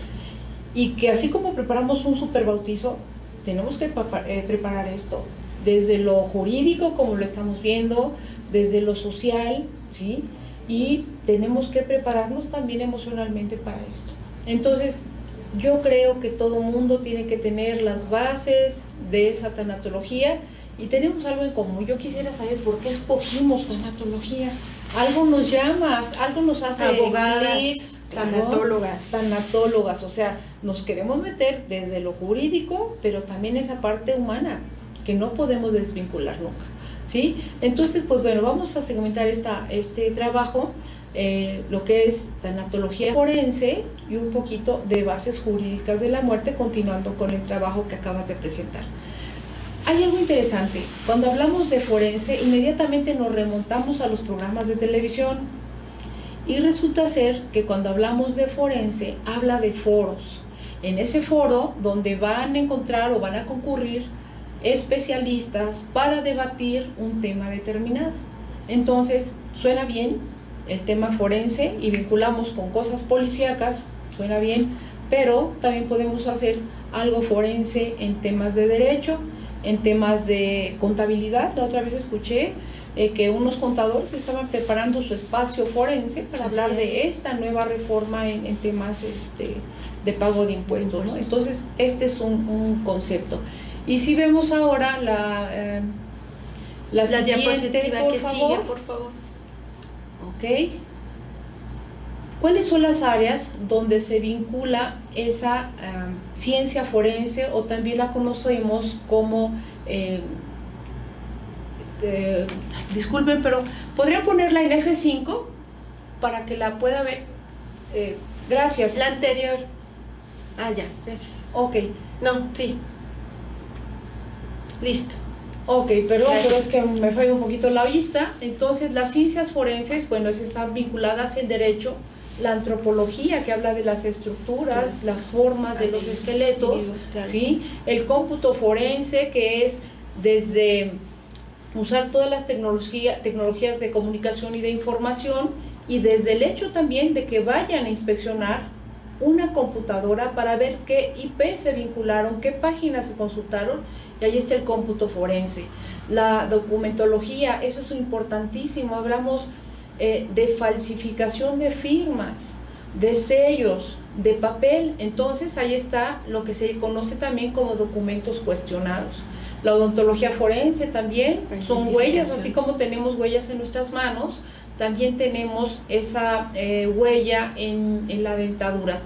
y que así como preparamos un superbautizo, tenemos que preparar esto, desde lo jurídico, como lo estamos viendo, desde lo social, ¿sí? Y tenemos que prepararnos también emocionalmente para esto. Entonces, yo creo que todo mundo tiene que tener las bases de esa tanatología y tenemos algo en común. Yo quisiera saber por qué escogimos tanatología. Algo nos llama, algo nos hace abogadas, clic, tanatólogas, o sea, nos queremos meter desde lo jurídico, pero también esa parte humana que no podemos desvincular nunca, ¿sí? Entonces, pues bueno, vamos a segmentar este trabajo, lo que es tanatología forense y un poquito de bases jurídicas de la muerte, continuando con el trabajo que acabas de presentar. Hay algo interesante, cuando hablamos de forense, inmediatamente nos remontamos a los programas de televisión, y resulta ser que cuando hablamos de forense, habla de foros. En ese foro, donde van a encontrar o van a concurrir especialistas para debatir un tema determinado. Entonces, suena bien el tema forense y vinculamos con cosas policíacas, suena bien, pero también podemos hacer algo forense en temas de derecho, en temas de contabilidad. La otra vez escuché que unos contadores estaban preparando su espacio forense para hablar de esta nueva reforma en temas de pago de impuestos, ¿no? Entonces, este es un concepto. Y si vemos ahora la siguiente, diapositiva que sigue, por favor. Ok. ¿Cuáles son las áreas donde se vincula esa ciencia forense, o también la conocemos como, disculpen, pero podrían ponerla en F5 para que la pueda ver? Gracias. La anterior. Ah, ya, gracias. Ok. No, sí. Listo. Ok, perdón, pero es que me falla un poquito la vista. Entonces, las ciencias forenses, bueno, están vinculadas al derecho, la antropología, que habla de las estructuras, las formas de los esqueletos, ¿sí? El cómputo forense, que es desde usar todas las tecnologías de comunicación y de información, y desde el hecho también de que vayan a inspeccionar una computadora para ver qué IP se vincularon, qué páginas se consultaron, y ahí está el cómputo forense. La documentología, eso es importantísimo, hablamos de falsificación de firmas, de sellos, de papel. Entonces ahí está lo que se conoce también como documentos cuestionados. La odontología forense también son huellas, así como tenemos huellas en nuestras manos, también tenemos esa huella en la dentadura,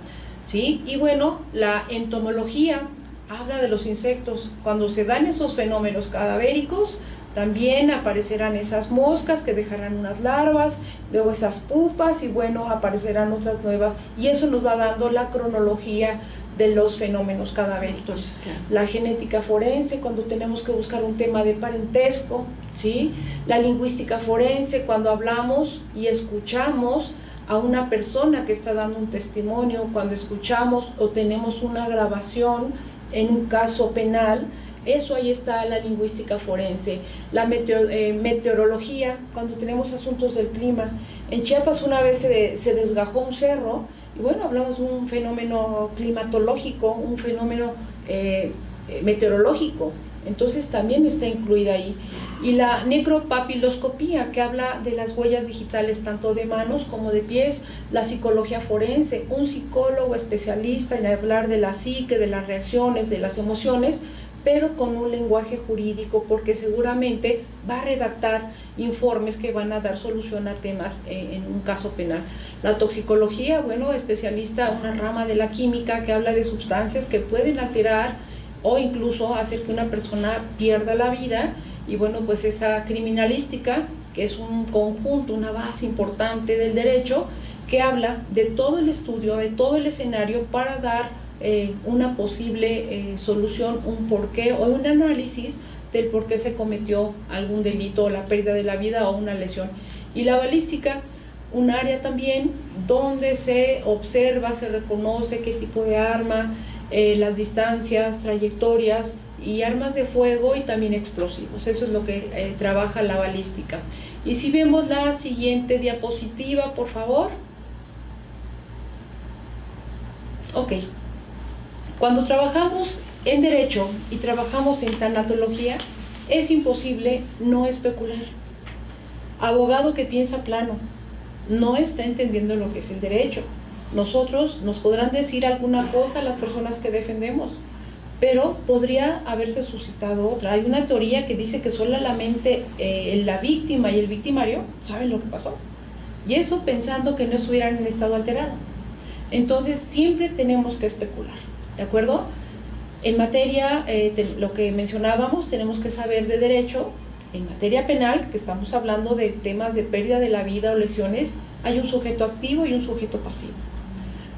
¿sí? Y bueno, la entomología habla de los insectos. Cuando se dan esos fenómenos cadavéricos, también aparecerán esas moscas que dejarán unas larvas, luego esas pupas, y bueno, aparecerán otras nuevas, y eso nos va dando la cronología de los fenómenos cadavéricos. La genética forense, cuando tenemos que buscar un tema de parentesco, ¿sí? La lingüística forense, cuando hablamos y escuchamos a una persona que está dando un testimonio, cuando escuchamos o tenemos una grabación en un caso penal, eso ahí está la lingüística forense. La meteorología, cuando tenemos asuntos del clima. En Chiapas una vez se desgajó un cerro, y bueno, hablamos de un fenómeno climatológico, un fenómeno meteorológico, entonces también está incluida ahí. Y la necropapiloscopía, que habla de las huellas digitales tanto de manos como de pies. La psicología forense, un psicólogo especialista en hablar de la psique, de las reacciones, de las emociones, pero con un lenguaje jurídico, porque seguramente va a redactar informes que van a dar solución a temas en un caso penal. La toxicología, bueno, especialista, una rama de la química que habla de sustancias que pueden alterar o incluso hacer que una persona pierda la vida. Y bueno, pues esa criminalística, que es un conjunto, una base importante del derecho, que habla de todo el estudio, de todo el escenario para dar una posible solución, un porqué o un análisis del por qué se cometió algún delito, o la pérdida de la vida o una lesión. Y la balística, un área también donde se observa, se reconoce qué tipo de arma, las distancias, trayectorias y armas de fuego y también explosivos. Eso es lo que trabaja la balística. Y si vemos la siguiente diapositiva, por favor. Ok. Cuando trabajamos en derecho y trabajamos en tanatología, es imposible no especular. Abogado que piensa plano, no está entendiendo lo que es el derecho. Nosotros nos podrán decir alguna cosa a las personas que defendemos, pero podría haberse suscitado otra. Hay una teoría que dice que solamente la víctima y el victimario saben lo que pasó, y eso pensando que no estuvieran en estado alterado. Entonces siempre tenemos que especular, ¿de acuerdo? En materia, lo que mencionábamos, tenemos que saber de derecho. En materia penal, que estamos hablando de temas de pérdida de la vida o lesiones, hay un sujeto activo y un sujeto pasivo.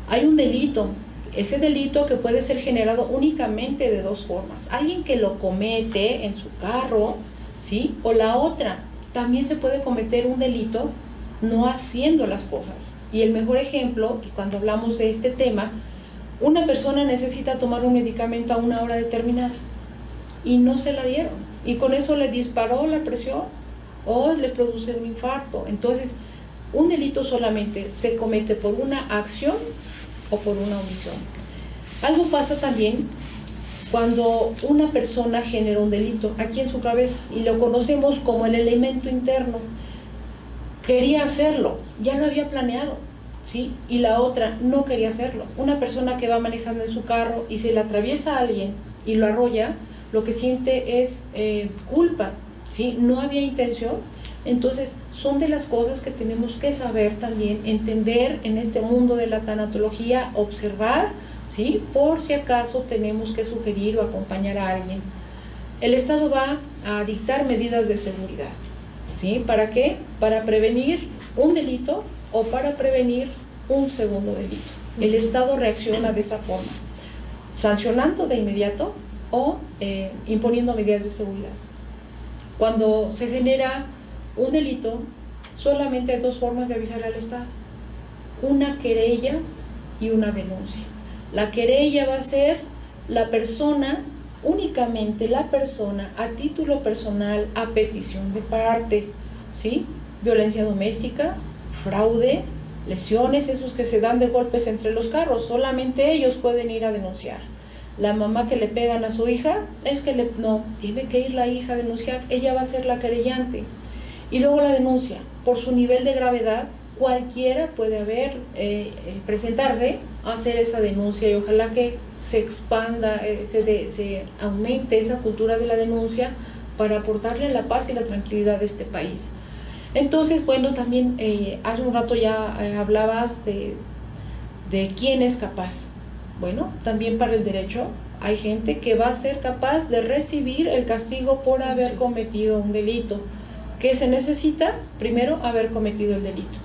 Hay un delito, ese delito que puede ser generado únicamente de dos formas: alguien que lo comete en su carro, ¿sí? O la otra, también se puede cometer un delito no haciendo las cosas. Y el mejor ejemplo, y cuando hablamos de este tema, una persona necesita tomar un medicamento a una hora determinada y no se la dieron, y con eso le disparó la presión o le produce un infarto. Entonces, un delito solamente se comete por una acción o por una omisión. Algo pasa también cuando una persona genera un delito aquí en su cabeza, y lo conocemos como el elemento interno. Quería hacerlo, ya lo había planeado, ¿sí? Y la otra no quería hacerlo. Una persona que va manejando en su carro y se le atraviesa a alguien y lo arrolla, lo que siente es culpa, ¿sí? No había intención. Entonces, son de las cosas que tenemos que saber también, entender en este mundo de la tanatología, observar, ¿sí? Por si acaso tenemos que sugerir o acompañar a alguien. El Estado va a dictar medidas de seguridad, ¿sí? ¿Para qué? Para prevenir un delito o para prevenir un segundo delito. El Estado reacciona de esa forma, sancionando de inmediato o imponiendo medidas de seguridad. Cuando se genera un delito, solamente hay dos formas de avisar al Estado: una querella y una denuncia. La querella va a ser la persona, únicamente la persona, a título personal, a petición de parte, ¿sí? Violencia doméstica, fraude, lesiones, esos que se dan de golpes entre los carros, solamente ellos pueden ir a denunciar. La mamá que le pegan a su hija, no, tiene que ir la hija a denunciar, ella va a ser la querellante. Y luego la denuncia, por su nivel de gravedad, cualquiera puede presentarse a hacer esa denuncia, y ojalá que se expanda, se aumente esa cultura de la denuncia para aportarle la paz y la tranquilidad de este país. Entonces, bueno, también hace un rato ya hablabas de quién es capaz. Bueno, también para el derecho hay gente que va a ser capaz de recibir el castigo por haber cometido un delito. ¿Qué se necesita? Primero, haber cometido el delito.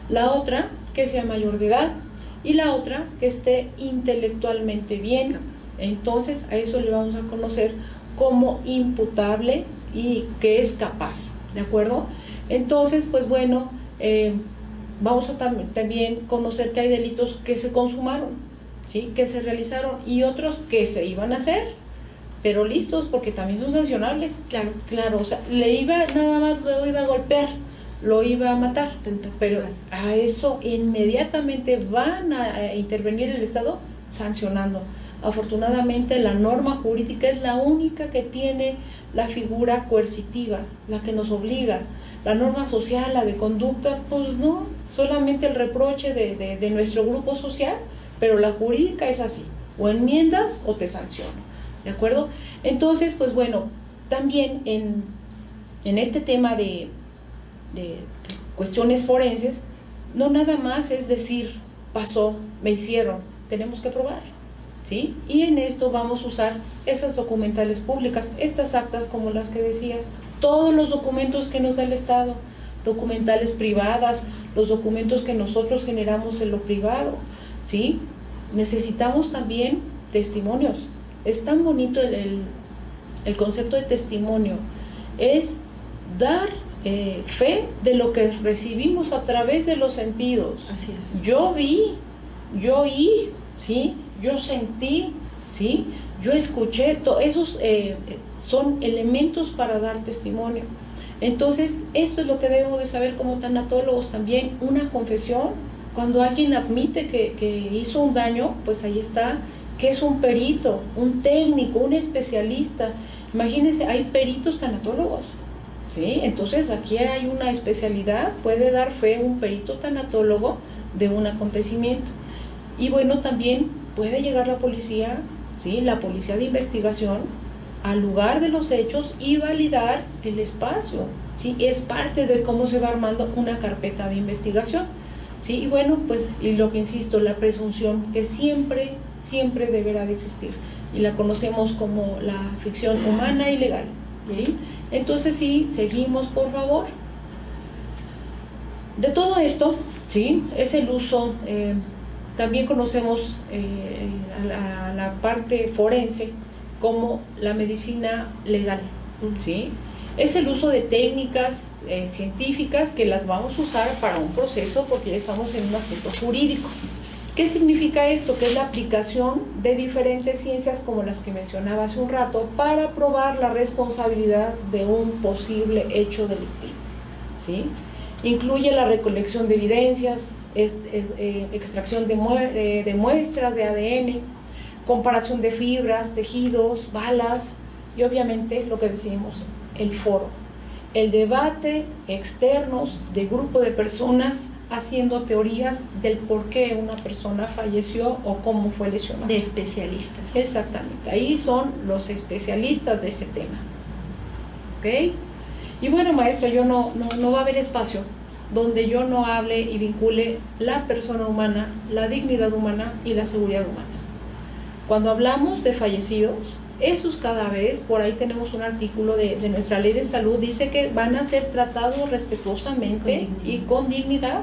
La otra, que sea mayor de edad. Y la otra, que esté intelectualmente bien. Entonces, a eso le vamos a conocer como imputable y que es capaz, ¿de acuerdo? Entonces, pues bueno, vamos a también conocer que hay delitos que se consumaron, ¿sí? Que se realizaron, y otros que se iban a hacer, pero listos, porque también son sancionables. Claro, o sea, nada más lo iba a golpear, lo iba a matar, pero a eso inmediatamente van a intervenir el Estado sancionando. Afortunadamente la norma jurídica es la única que tiene la figura coercitiva, la que nos obliga. La norma social, la de conducta, pues no, solamente el reproche de nuestro grupo social, pero la jurídica es así: o enmiendas o te sanciono, ¿de acuerdo? Entonces, pues bueno, también en este tema de cuestiones forenses, no nada más es decir, pasó, me hicieron, tenemos que probar, ¿sí? Y en esto vamos a usar esas documentales públicas, estas actas como las que decía, todos los documentos que nos da el Estado, documentales privadas, los documentos que nosotros generamos en lo privado, ¿sí? Necesitamos también testimonios. Es tan bonito el concepto de testimonio, es dar fe de lo que recibimos a través de los sentidos. Así es. Yo vi, yo oí, ¿sí? Yo sentí, ¿sí? Yo escuché, esos son elementos para dar testimonio. Entonces, esto es lo que debemos de saber como tanatólogos también, una confesión. Cuando alguien admite que hizo un daño, pues ahí está, que es un perito, un técnico, un especialista. Imagínense, hay peritos tanatólogos, ¿sí? Entonces, aquí hay una especialidad, puede dar fe un perito tanatólogo de un acontecimiento. Y bueno, también puede llegar la policía ¿sí?, la policía de investigación al lugar de los hechos y validar el espacio, ¿sí? Es parte de cómo se va armando una carpeta de investigación, ¿sí? Y bueno, pues, y lo que insisto, la presunción que siempre, siempre deberá de existir, y la conocemos como la ficción humana y legal, ¿sí? Entonces, sí, seguimos, por favor. De todo esto, ¿sí?, es el uso, también conocemos a la parte forense como la medicina legal, ¿sí? Es el uso de técnicas científicas que las vamos a usar para un proceso, porque ya estamos en un aspecto jurídico. ¿Qué significa esto? Que es la aplicación de diferentes ciencias, como las que mencionaba hace un rato, para probar la responsabilidad de un posible hecho delictivo, ¿sí? Incluye la recolección de evidencias, extracción de muestras de ADN, comparación de fibras, tejidos, balas, y obviamente lo que decimos, el foro, el debate externos de grupo de personas haciendo teorías del por qué una persona falleció o cómo fue lesionada. De especialistas. Exactamente, ahí son los especialistas de ese tema. ¿Ok? Y bueno, maestra, no va a haber espacio donde yo no hable y vincule la persona humana, la dignidad humana y la seguridad humana. Cuando hablamos de fallecidos, esos cadáveres, por ahí tenemos un artículo de nuestra ley de salud, dice que van a ser tratados respetuosamente y con dignidad.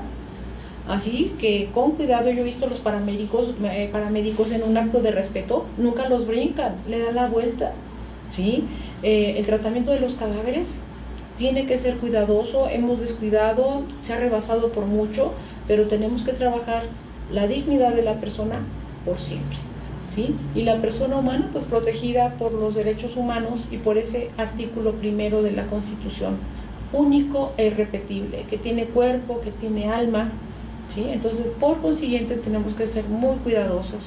Así que con cuidado. Yo he visto los paramédicos en un acto de respeto, nunca los brincan, le dan la vuelta, ¿sí? El tratamiento de los cadáveres tiene que ser cuidadoso, hemos descuidado, se ha rebasado por mucho, pero tenemos que trabajar la dignidad de la persona por siempre, ¿sí? Y la persona humana, pues, protegida por los derechos humanos y por ese artículo primero de la Constitución, único e irrepetible, que tiene cuerpo, que tiene alma, ¿sí? Entonces, por consiguiente, tenemos que ser muy cuidadosos.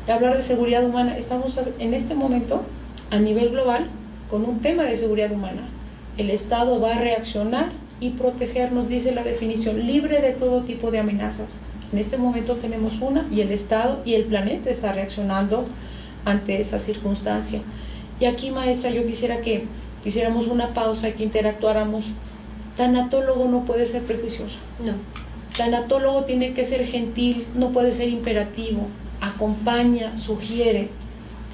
Y hablar de seguridad humana, estamos en este momento a nivel global con un tema de seguridad humana. El Estado va a reaccionar y protegernos, dice la definición, libre de todo tipo de amenazas. En este momento tenemos una, y el Estado y el planeta está reaccionando ante esa circunstancia. Y aquí, maestra, yo quisiera que hiciéramos una pausa y que interactuáramos. Tanatólogo no puede ser prejuicioso. No. Tanatólogo tiene que ser gentil, no puede ser imperativo, acompaña, sugiere,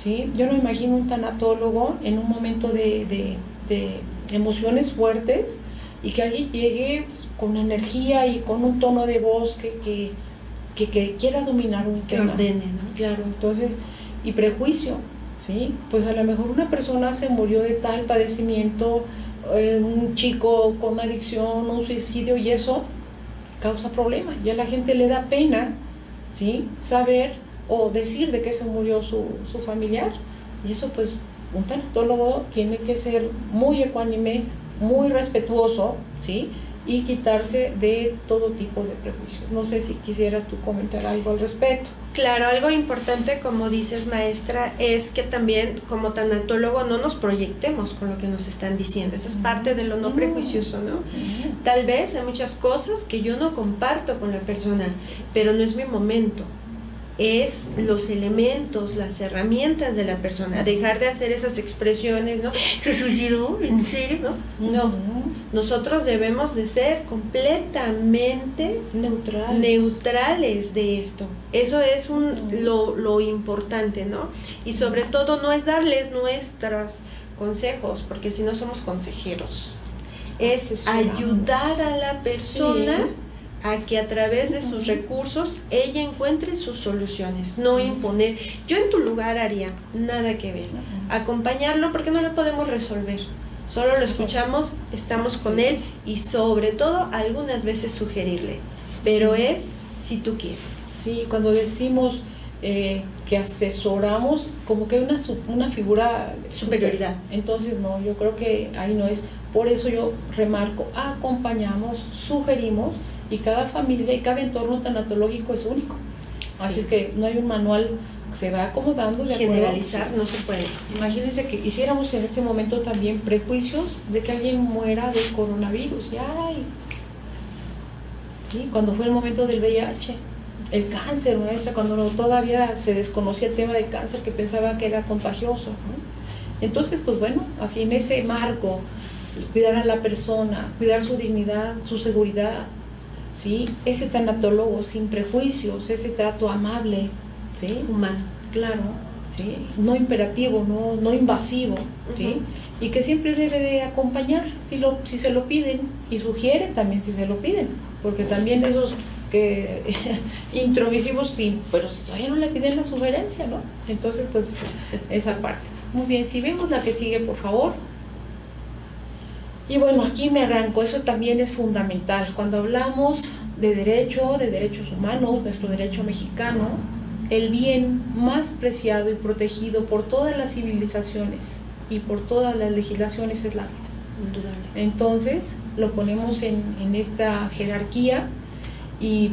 ¿sí? Yo no imagino un tanatólogo en un momento de emociones fuertes y que alguien llegue con energía y con un tono de voz que quiera dominar un tema. Que ordene, ¿no? Claro, entonces, y prejuicio, ¿sí? Pues a lo mejor una persona se murió de tal padecimiento, un chico con adicción, un suicidio, y eso causa problema. Ya a la gente le da pena, ¿sí?, saber o decir de qué se murió su familiar, y eso, pues, un tanatólogo tiene que ser muy ecuánime, muy respetuoso, ¿sí?, y quitarse de todo tipo de prejuicios. No sé si quisieras tú comentar algo al respecto. Claro, algo importante, como dices, maestra, es que también como tanatólogo no nos proyectemos con lo que nos están diciendo. Esa es parte de lo no prejuicioso, ¿no? Tal vez hay muchas cosas que yo no comparto con la persona, pero no es mi momento. Es los elementos, las herramientas de la persona. Dejar de hacer esas expresiones, ¿no? ¿Se suicidó? ¿En serio? No. Nosotros debemos de ser completamente neutrales de esto. Eso es lo importante, ¿no? Y sobre todo no es darles nuestros consejos, porque si no somos consejeros. Es ayudar a la persona, sí, a que a través de sus recursos ella encuentre sus soluciones, no imponer. Yo en tu lugar haría nada que ver. Acompañarlo, porque no lo podemos resolver. Solo lo escuchamos, estamos con él, y sobre todo algunas veces sugerirle. Pero es si tú quieres. Sí, cuando decimos que asesoramos, como que hay una figura superioridad. Entonces no, yo creo que ahí no es. Por eso yo remarco, acompañamos, sugerimos, y cada familia y cada entorno tanatológico es único. Sí. Así es que no hay un manual, se va acomodando de acuerdo. Generalizar no se puede. Imagínense que hiciéramos en este momento también prejuicios de que alguien muera de coronavirus. ¡Ay! Sí, cuando fue el momento del VIH. El cáncer, maestra, cuando todavía se desconocía el tema del cáncer, que pensaba que era contagioso, ¿no? Entonces, pues bueno, así en ese marco, cuidar a la persona, cuidar su dignidad, su seguridad, ¿sí? Ese tanatólogo sin prejuicios, ese trato amable, ¿sí? Humano. Claro, ¿sí? No imperativo, no invasivo, ¿sí? Y que siempre debe de acompañar si se lo piden, y sugiere también si se lo piden, porque también esos que intromisivos sí, pero si todavía no le piden la sugerencia, ¿no? Entonces, pues, esa parte. Muy bien, si vemos la que sigue, por favor. Y bueno, aquí me arranco, eso también es fundamental. Cuando hablamos de derechos humanos, nuestro derecho mexicano, el bien más preciado y protegido por todas las civilizaciones y por todas las legislaciones es la vida. Indudable. Entonces, lo ponemos en esta jerarquía y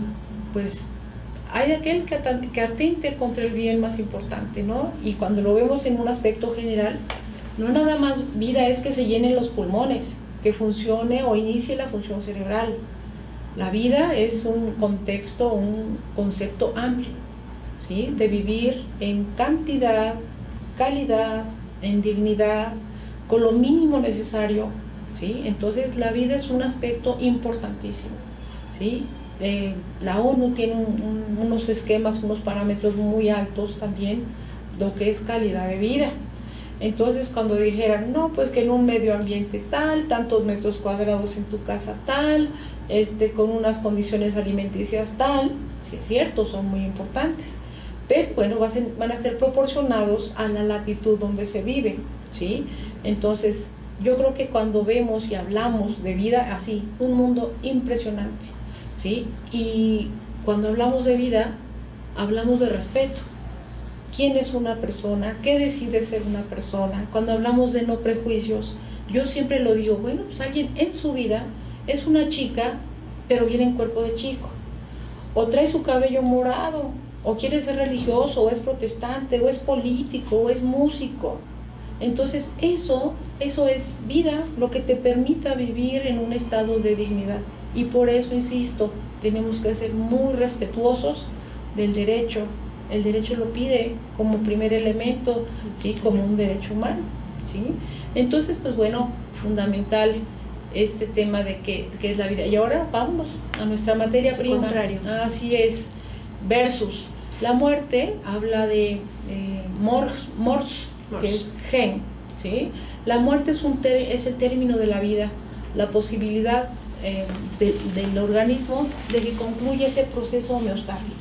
pues hay de aquel que atente contra el bien más importante, ¿no? Y cuando lo vemos en un aspecto general, no nada más vida es que se llenen los pulmones, que funcione o inicie la función cerebral. La vida es un contexto, un concepto amplio, ¿sí? De vivir en cantidad, calidad, en dignidad, con lo mínimo necesario, ¿sí? Entonces la vida es un aspecto importantísimo, ¿sí? La ONU tiene unos esquemas, unos parámetros muy altos también, lo que es calidad de vida. Entonces, cuando dijeran, no, pues que en un medio ambiente tal, tantos metros cuadrados en tu casa tal, con unas condiciones alimenticias tal, sí es cierto, son muy importantes, pero bueno, van a ser proporcionados a la latitud donde se vive, ¿sí? Entonces, yo creo que cuando vemos y hablamos de vida así, un mundo impresionante, ¿sí? Y cuando hablamos de vida, hablamos de respeto. ¿Quién es una persona? ¿Qué decide ser una persona? Cuando hablamos de no prejuicios, yo siempre lo digo, bueno, pues alguien en su vida es una chica, pero viene en cuerpo de chico, o trae su cabello morado, o quiere ser religioso, o es protestante, o es político, o es músico. Entonces eso es vida, lo que te permita vivir en un estado de dignidad. Y por eso, insisto, tenemos que ser muy respetuosos del derecho. El derecho lo pide como primer elemento, ¿sí? Como un derecho humano, ¿sí? Entonces, pues bueno, fundamental este tema de qué es la vida. Y ahora vamos a nuestra materia prima. Contrario. Así es, versus la muerte. Habla de mors, que es gen, ¿sí? La muerte es el término de la vida, la posibilidad del organismo de que concluya ese proceso homeostático,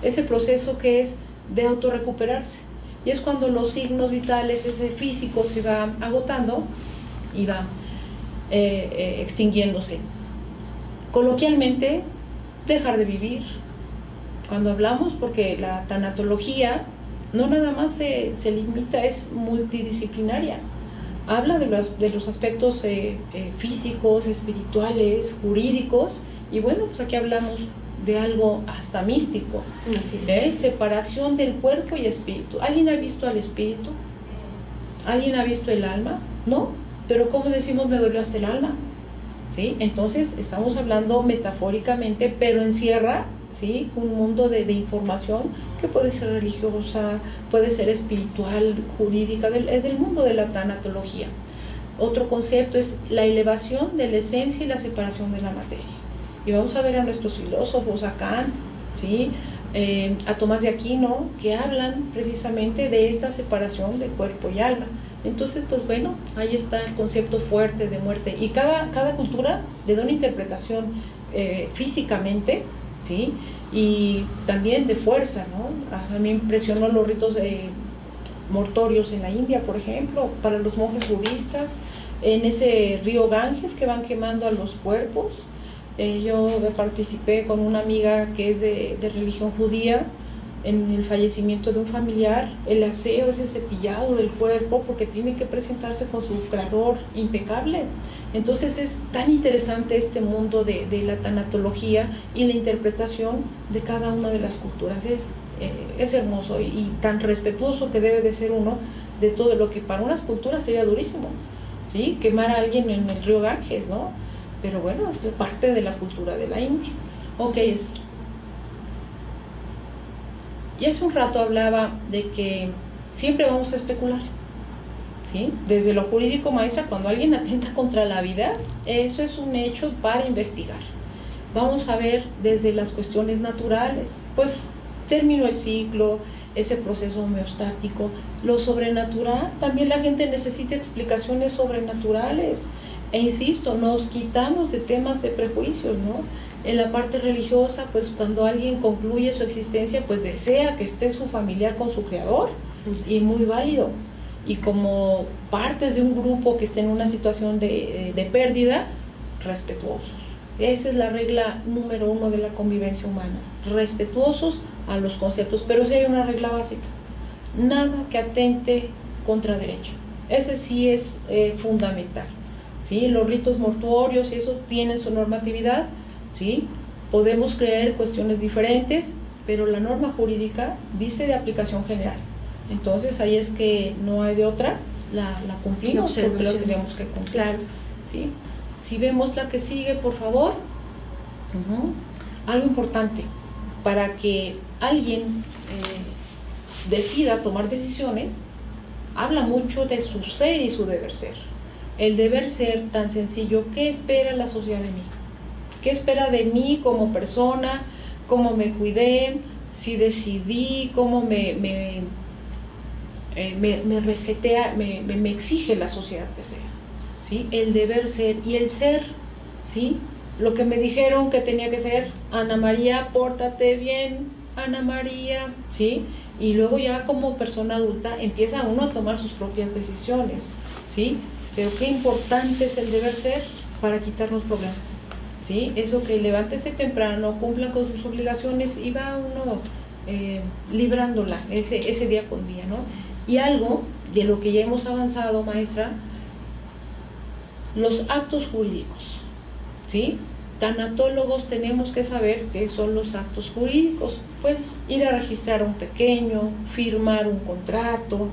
ese proceso que es de autorrecuperarse, y es cuando los signos vitales, ese físico, se va agotando y va extinguiéndose. Coloquialmente, dejar de vivir. Cuando hablamos, porque la tanatología no nada más se limita, es multidisciplinaria. Habla de los aspectos físicos, espirituales, jurídicos, y bueno, pues aquí hablamos de algo hasta místico, separación del cuerpo y espíritu. ¿Alguien ha visto al espíritu? ¿Alguien ha visto el alma? No, pero ¿cómo decimos me dolió hasta el alma? ¿Sí? Entonces estamos hablando metafóricamente, pero encierra, ¿sí?, un mundo de información que puede ser religiosa, puede ser espiritual, jurídica, del mundo de la tanatología. Otro concepto es la elevación de la esencia y la separación de la materia. Y vamos a ver a nuestros filósofos, a Kant, ¿sí?, a Tomás de Aquino, que hablan precisamente de esta separación de cuerpo y alma. Entonces, pues bueno, ahí está el concepto fuerte de muerte. Y cada cultura le da una interpretación físicamente, ¿sí?, y también de fuerza, ¿no? A mí me impresionó los ritos mortorios en la India, por ejemplo, para los monjes budistas, en ese río Ganges que van quemando a los cuerpos. Yo participé con una amiga que es de religión judía en el fallecimiento de un familiar. El aseo, ese cepillado del cuerpo, porque tiene que presentarse con su creador impecable. Entonces es tan interesante este mundo de la tanatología y la interpretación de cada una de las culturas. Es hermoso y tan respetuoso que debe de ser uno de todo lo que para unas culturas sería durísimo, ¿sí?, quemar a alguien en el río Ganges, ¿no? Pero bueno, es parte de la cultura de la India. Ok. Y hace un rato hablaba de que siempre vamos a especular, ¿sí? Desde lo jurídico, maestra, cuando alguien atenta contra la vida, eso es un hecho para investigar. Vamos a ver desde las cuestiones naturales, pues terminó el ciclo, ese proceso homeostático, lo sobrenatural, también la gente necesita explicaciones sobrenaturales, e insisto, nos quitamos de temas de prejuicios, ¿no? En la parte religiosa, pues cuando alguien concluye su existencia, pues desea que esté su familiar con su creador, y muy válido, y como partes de un grupo que esté en una situación de pérdida, respetuosos. Esa es la regla número 1 de la convivencia humana, respetuosos a los conceptos, pero sí hay una regla básica, nada que atente contra derecho, ese sí es fundamental, ¿sí? Los ritos mortuorios y eso tienen su normatividad, ¿sí? Podemos creer cuestiones diferentes, pero la norma jurídica dice de aplicación general, entonces ahí es que no hay de otra, la cumplimos porque la tenemos que cumplir, claro. ¿Sí? Si vemos la que sigue, por favor. Algo importante, para que alguien decida tomar decisiones, habla mucho de su ser y su deber ser. El deber ser tan sencillo, ¿qué espera la sociedad de mí? ¿Qué espera de mí como persona? ¿Cómo me cuidé? Si decidí, ¿cómo me resetea, me exige la sociedad que sea? ¿Sí? El deber ser y el ser, ¿sí? Lo que me dijeron que tenía que ser, Ana María, pórtate bien, Ana María, ¿sí? Y luego ya como persona adulta empieza uno a tomar sus propias decisiones, ¿sí? Pero qué importante es el deber ser para quitarnos problemas, ¿sí? Eso que levántese temprano, cumpla con sus obligaciones y va uno librándola ese día con día, ¿no? Y algo de lo que ya hemos avanzado, maestra, los actos jurídicos, ¿sí? Tanatólogos tenemos que saber qué son los actos jurídicos, pues ir a registrar a un pequeño, firmar un contrato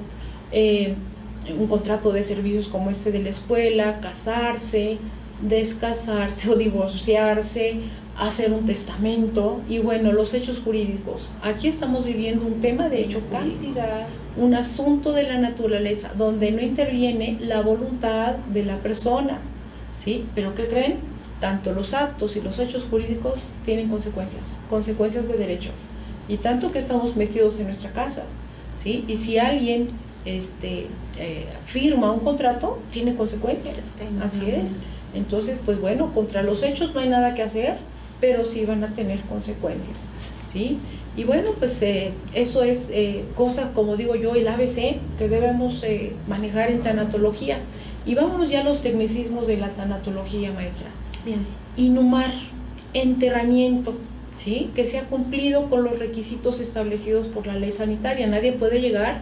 de servicios como este de la escuela, casarse, descasarse o divorciarse, hacer un testamento y bueno, los hechos jurídicos. Aquí estamos viviendo un tema de hecho cantidad, un asunto de la naturaleza donde no interviene la voluntad de la persona, ¿sí? Pero ¿qué creen? Tanto los actos y los hechos jurídicos tienen consecuencias de derecho, y tanto que estamos metidos en nuestra casa, ¿sí? Y si alguien firma un contrato, tiene consecuencias, así es. Entonces, pues bueno, contra los hechos no hay nada que hacer, pero sí van a tener consecuencias, ¿sí? Y bueno, pues eso es cosa, como digo yo, el ABC que debemos manejar en tanatología. Y vámonos ya a los tecnicismos de la tanatología, maestra. Bien. Inhumar, enterramiento, ¿sí? Que se ha cumplido con los requisitos establecidos por la ley sanitaria. Nadie puede llegar,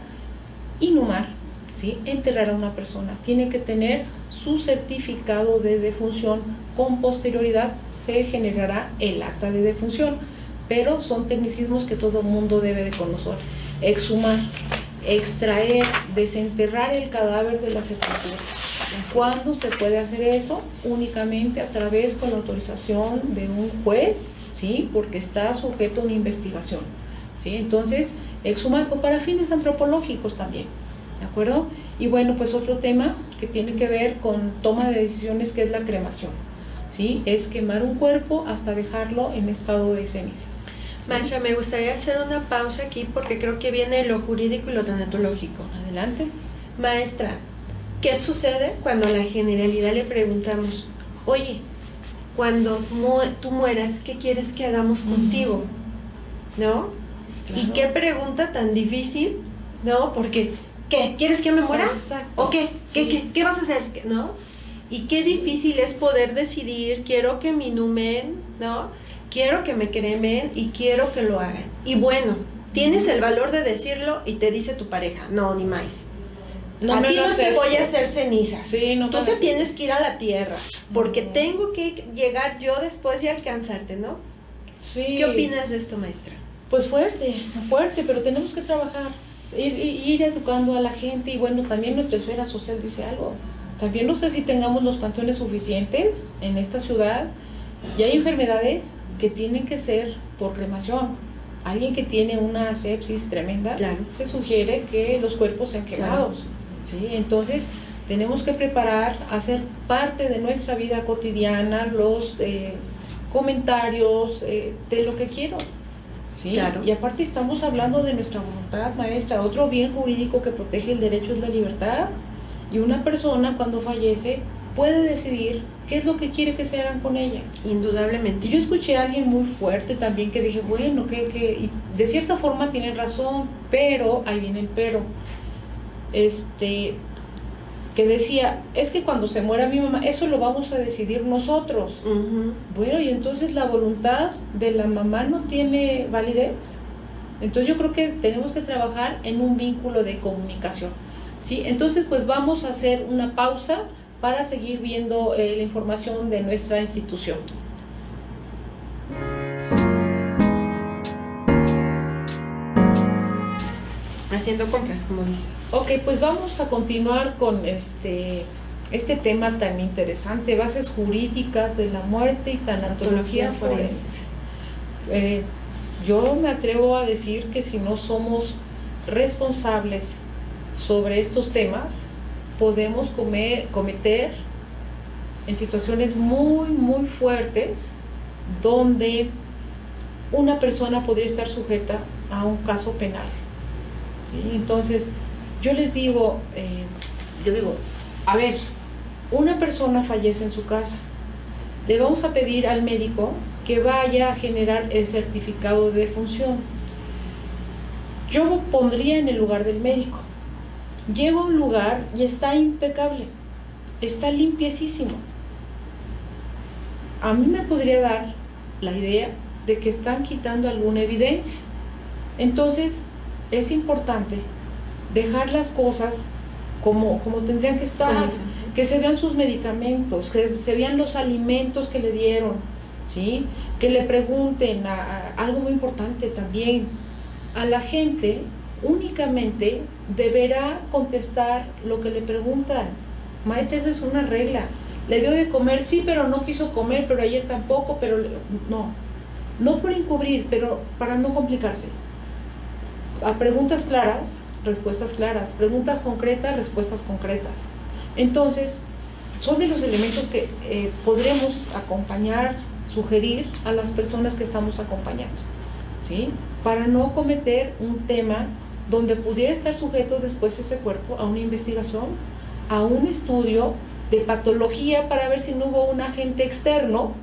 inhumar, ¿sí? Enterrar a una persona. Tiene que tener su certificado de defunción. Con posterioridad se generará el acta de defunción. Pero son tecnicismos que todo mundo debe de conocer. Exhumar, extraer, desenterrar el cadáver de la sepultura. ¿Cuándo se puede hacer eso? Únicamente a través con la autorización de un juez, ¿sí? Porque está sujeto a una investigación, ¿sí? Entonces, exhumar para fines antropológicos también, ¿de acuerdo? Y bueno, pues otro tema que tiene que ver con toma de decisiones, que es la cremación, ¿sí? Es quemar un cuerpo hasta dejarlo en estado de cenizas. ¿Sí? Maestra, me gustaría hacer una pausa aquí porque creo que viene lo jurídico y lo tanatológico. Adelante. Maestra, ¿qué sucede cuando a la generalidad le preguntamos, oye, cuando tú mueras, ¿qué quieres que hagamos contigo? ¿No? Claro. ¿Y qué pregunta tan difícil? ¿No? Porque, ¿qué? ¿Quieres que me muera? Exacto. ¿O qué? Sí. ¿Qué vas a hacer? ¿No? Y qué difícil es poder decidir, quiero que me inhumen, ¿no? Quiero que me cremen y quiero que lo hagan. Y bueno, tienes el valor de decirlo y te dice tu pareja, no, ni más. A ti no te voy a hacer cenizas. Sí, no, tú te tienes que ir a la tierra, porque tengo que llegar yo después y alcanzarte, ¿no? Sí. ¿Qué opinas de esto, maestra? Pues fuerte, pero tenemos que trabajar, ir educando a la gente. Y bueno, también nuestra esfera social dice algo. También no sé si tengamos los panteones suficientes en esta ciudad, y hay enfermedades que tienen que ser por cremación, alguien que tiene una sepsis tremenda, claro, se sugiere que los cuerpos sean quemados, ¿sí? Entonces, tenemos que preparar, hacer parte de nuestra vida cotidiana los comentarios de lo que quiero, ¿sí? Claro. Y aparte estamos hablando de nuestra voluntad, maestra. Otro bien jurídico que protege el derecho es la libertad, y una persona cuando fallece puede decidir qué es lo que quiere que se hagan con ella. Indudablemente. Y yo escuché a alguien muy fuerte también que dije, bueno, y de cierta forma tiene razón, pero, ahí viene el pero, que decía, es que cuando se muera mi mamá, eso lo vamos a decidir nosotros. Bueno, y entonces la voluntad de la mamá no tiene validez. Entonces yo creo que tenemos que trabajar en un vínculo de comunicación, ¿sí? Entonces pues vamos a hacer una pausa para seguir viendo la información de nuestra institución. Haciendo compras, como dices. Ok, pues vamos a continuar con este tema tan interesante, bases jurídicas de la muerte y tanatología forense. Yo me atrevo a decir que si no somos responsables sobre estos temas, podemos cometer en situaciones muy, muy fuertes donde una persona podría estar sujeta a un caso penal. ¿Sí? Entonces, yo digo, a ver, una persona fallece en su casa, le vamos a pedir al médico que vaya a generar el certificado de defunción. Yo me pondría en el lugar del médico. Llego a un lugar y está impecable, está limpiecísimo. A mí me podría dar la idea de que están quitando alguna evidencia. Entonces, es importante dejar las cosas como tendrían que estar, que se vean sus medicamentos, que se vean los alimentos que le dieron, ¿sí? Que le pregunten algo muy importante también, a la gente únicamente deberá contestar lo que le preguntan. Maestra, esa es una regla. Le dio de comer, sí, pero no quiso comer, pero ayer tampoco, pero no por encubrir, pero para no complicarse. A preguntas claras, respuestas claras, preguntas concretas, respuestas concretas. Entonces, son de los elementos que podremos acompañar, sugerir a las personas que estamos acompañando, ¿sí? Para no cometer un tema donde pudiera estar sujeto después ese cuerpo a una investigación, a un estudio de patología para ver si no hubo un agente externo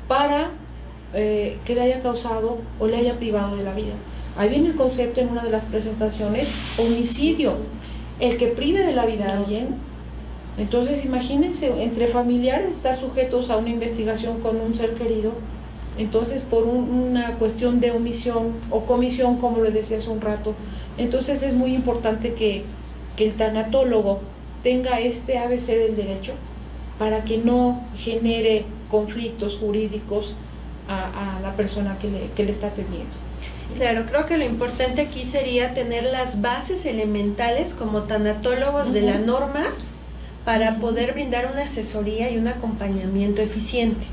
para que le haya causado o le haya privado de la vida. Ahí viene el concepto en una de las presentaciones, homicidio, el que prive de la vida a alguien. Entonces imagínense, entre familiares estar sujetos a una investigación con un ser querido, entonces por una cuestión de omisión o comisión, como le decía hace un rato. Entonces es muy importante que el tanatólogo tenga este ABC del derecho para que no genere conflictos jurídicos a la persona que le está atendiendo. Claro, creo que lo importante aquí sería tener las bases elementales como tanatólogos de la norma para poder brindar una asesoría y un acompañamiento eficiente.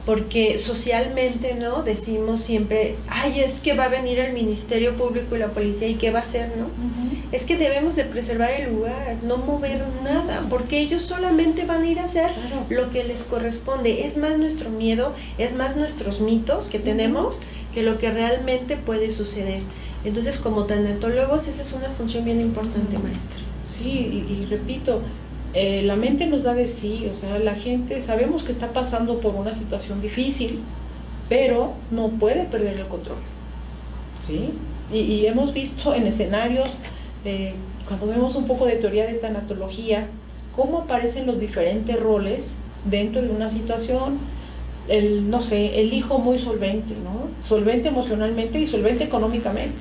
Porque socialmente, ¿no? Decimos siempre, ay, es que va a venir el Ministerio Público y la policía, ¿y qué va a hacer, no? Es que debemos de preservar el lugar, no mover nada, porque ellos solamente van a ir a hacer lo que les corresponde. Es más nuestro miedo, es más nuestros mitos que tenemos que lo que realmente puede suceder. Entonces, como tanatólogos, esa es una función bien importante, maestra. Sí, y repito, la mente nos da de sí, o sea, la gente sabemos que está pasando por una situación difícil, pero no puede perder el control, ¿sí? Y hemos visto en escenarios, cuando vemos un poco de teoría de tanatología, cómo aparecen los diferentes roles dentro de una situación. El hijo muy solvente, ¿no? Solvente emocionalmente y solvente económicamente.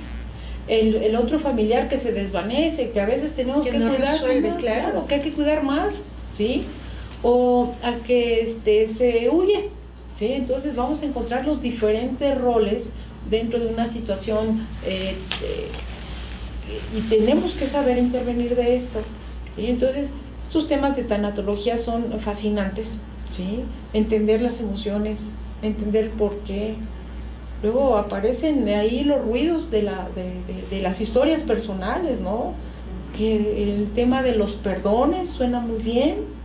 El otro familiar que se desvanece, que a veces tenemos que no cuidar resuelve, más, claro, que hay que cuidar más, ¿sí? O al que se huye, ¿sí? Entonces vamos a encontrar los diferentes roles dentro de una situación y tenemos que saber intervenir de esto, ¿sí? Entonces estos temas de tanatología son fascinantes, ¿sí? Entender las emociones, entender por qué, luego aparecen ahí los ruidos de las historias personales, ¿no? Que el tema de los perdones suena muy bien,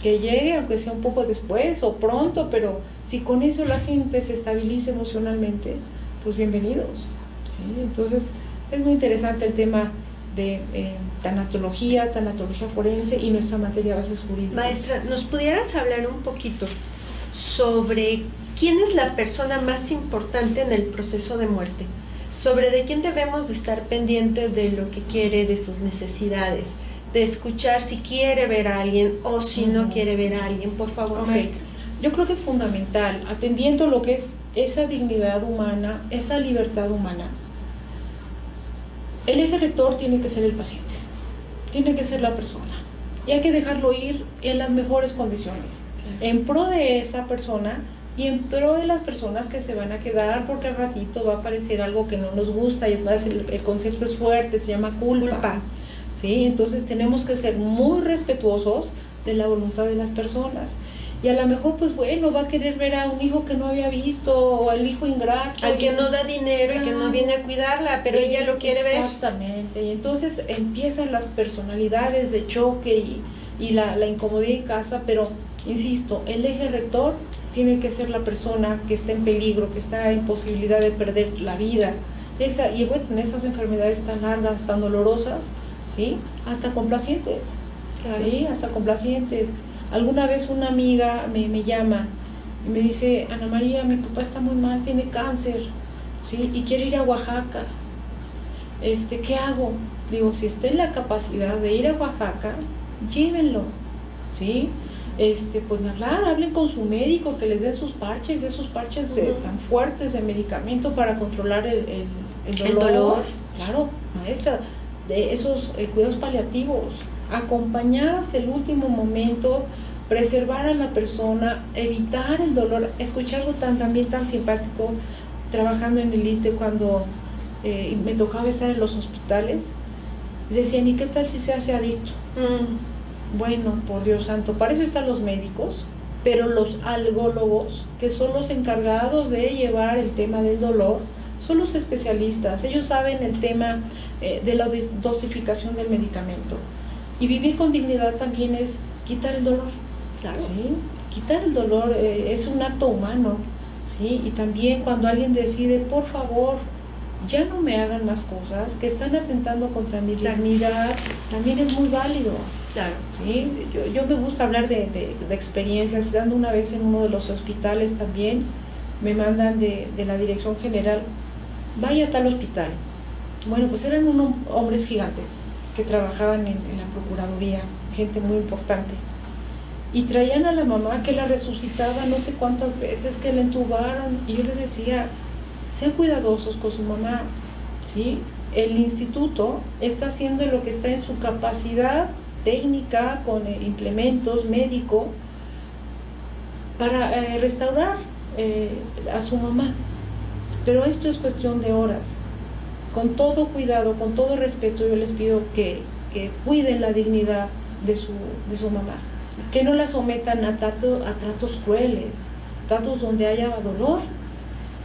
que llegue aunque sea un poco después o pronto, pero si con eso la gente se estabiliza emocionalmente, pues bienvenidos, ¿sí? Entonces es muy interesante el tema de tanatología forense y nuestra materia de bases jurídicas. Maestra, ¿nos pudieras hablar un poquito sobre quién es la persona más importante en el proceso de muerte? Sobre de quién debemos de estar pendiente de lo que quiere, de sus necesidades, de escuchar si quiere ver a alguien o si no quiere ver a alguien, por favor, maestra. Yo creo que es fundamental, atendiendo lo que es esa dignidad humana, esa libertad humana. El eje rector tiene que ser el paciente, tiene que ser la persona, y hay que dejarlo ir en las mejores condiciones, en pro de esa persona y en pro de las personas que se van a quedar, porque al ratito va a aparecer algo que no nos gusta, y además el concepto es fuerte, se llama culpa. ¿Sí? Entonces tenemos que ser muy respetuosos de la voluntad de las personas. Y a lo mejor, pues bueno, va a querer ver a un hijo que no había visto, o al hijo ingrato. Al que no da dinero y que no viene a cuidarla, pero ella lo quiere ver. Exactamente, y entonces empiezan las personalidades de choque y la incomodidad en casa, pero insisto, el eje rector tiene que ser la persona que está en peligro, que está en posibilidad de perder la vida. Y bueno, en esas enfermedades tan largas, tan dolorosas, ¿sí? Hasta complacientes, Claro. ¿sí? Hasta complacientes. Alguna vez una amiga me llama y me dice: Ana María, mi papá está muy mal, tiene cáncer, ¿sí? Y quiere ir a Oaxaca. ¿Qué hago? Digo, si está en la capacidad de ir a Oaxaca, llévenlo, ¿sí? Pues hablen con su médico, que les den sus parches, esos parches tan fuertes de medicamento para controlar el dolor. Claro, maestra, de esos cuidados paliativos, acompañar hasta el último momento, preservar a la persona, evitar el dolor. Escuché algo también tan simpático trabajando en el ISSSTE cuando me tocaba estar en los hospitales. Decían: ¿y qué tal si se hace adicto? Bueno, por Dios santo, para eso están los médicos, pero los algólogos, que son los encargados de llevar el tema del dolor, son los especialistas. Ellos saben el tema de la dosificación del medicamento. Y vivir con dignidad también es quitar el dolor. Claro. ¿Sí? Quitar el dolor es un acto humano, ¿sí? Y también cuando alguien decide: por favor, ya no me hagan más cosas que están atentando contra mi dignidad, también es muy válido. Claro. ¿Sí? Yo me gusta hablar de experiencias. Dando una vez en uno de los hospitales también, me mandan de la dirección general: vaya a tal hospital. Bueno, pues eran unos hombres gigantes que trabajaban en la procuraduría, gente muy importante, y traían a la mamá que la resucitaba no sé cuántas veces, que la entubaron, y yo le decía: sean cuidadosos con su mamá, ¿sí? El instituto está haciendo lo que está en su capacidad técnica, con implementos médicos, para restaurar a su mamá, pero esto es cuestión de horas. Con todo cuidado, con todo respeto, yo les pido que cuiden la dignidad de su mamá, que no la sometan a tratos crueles, tratos donde haya dolor.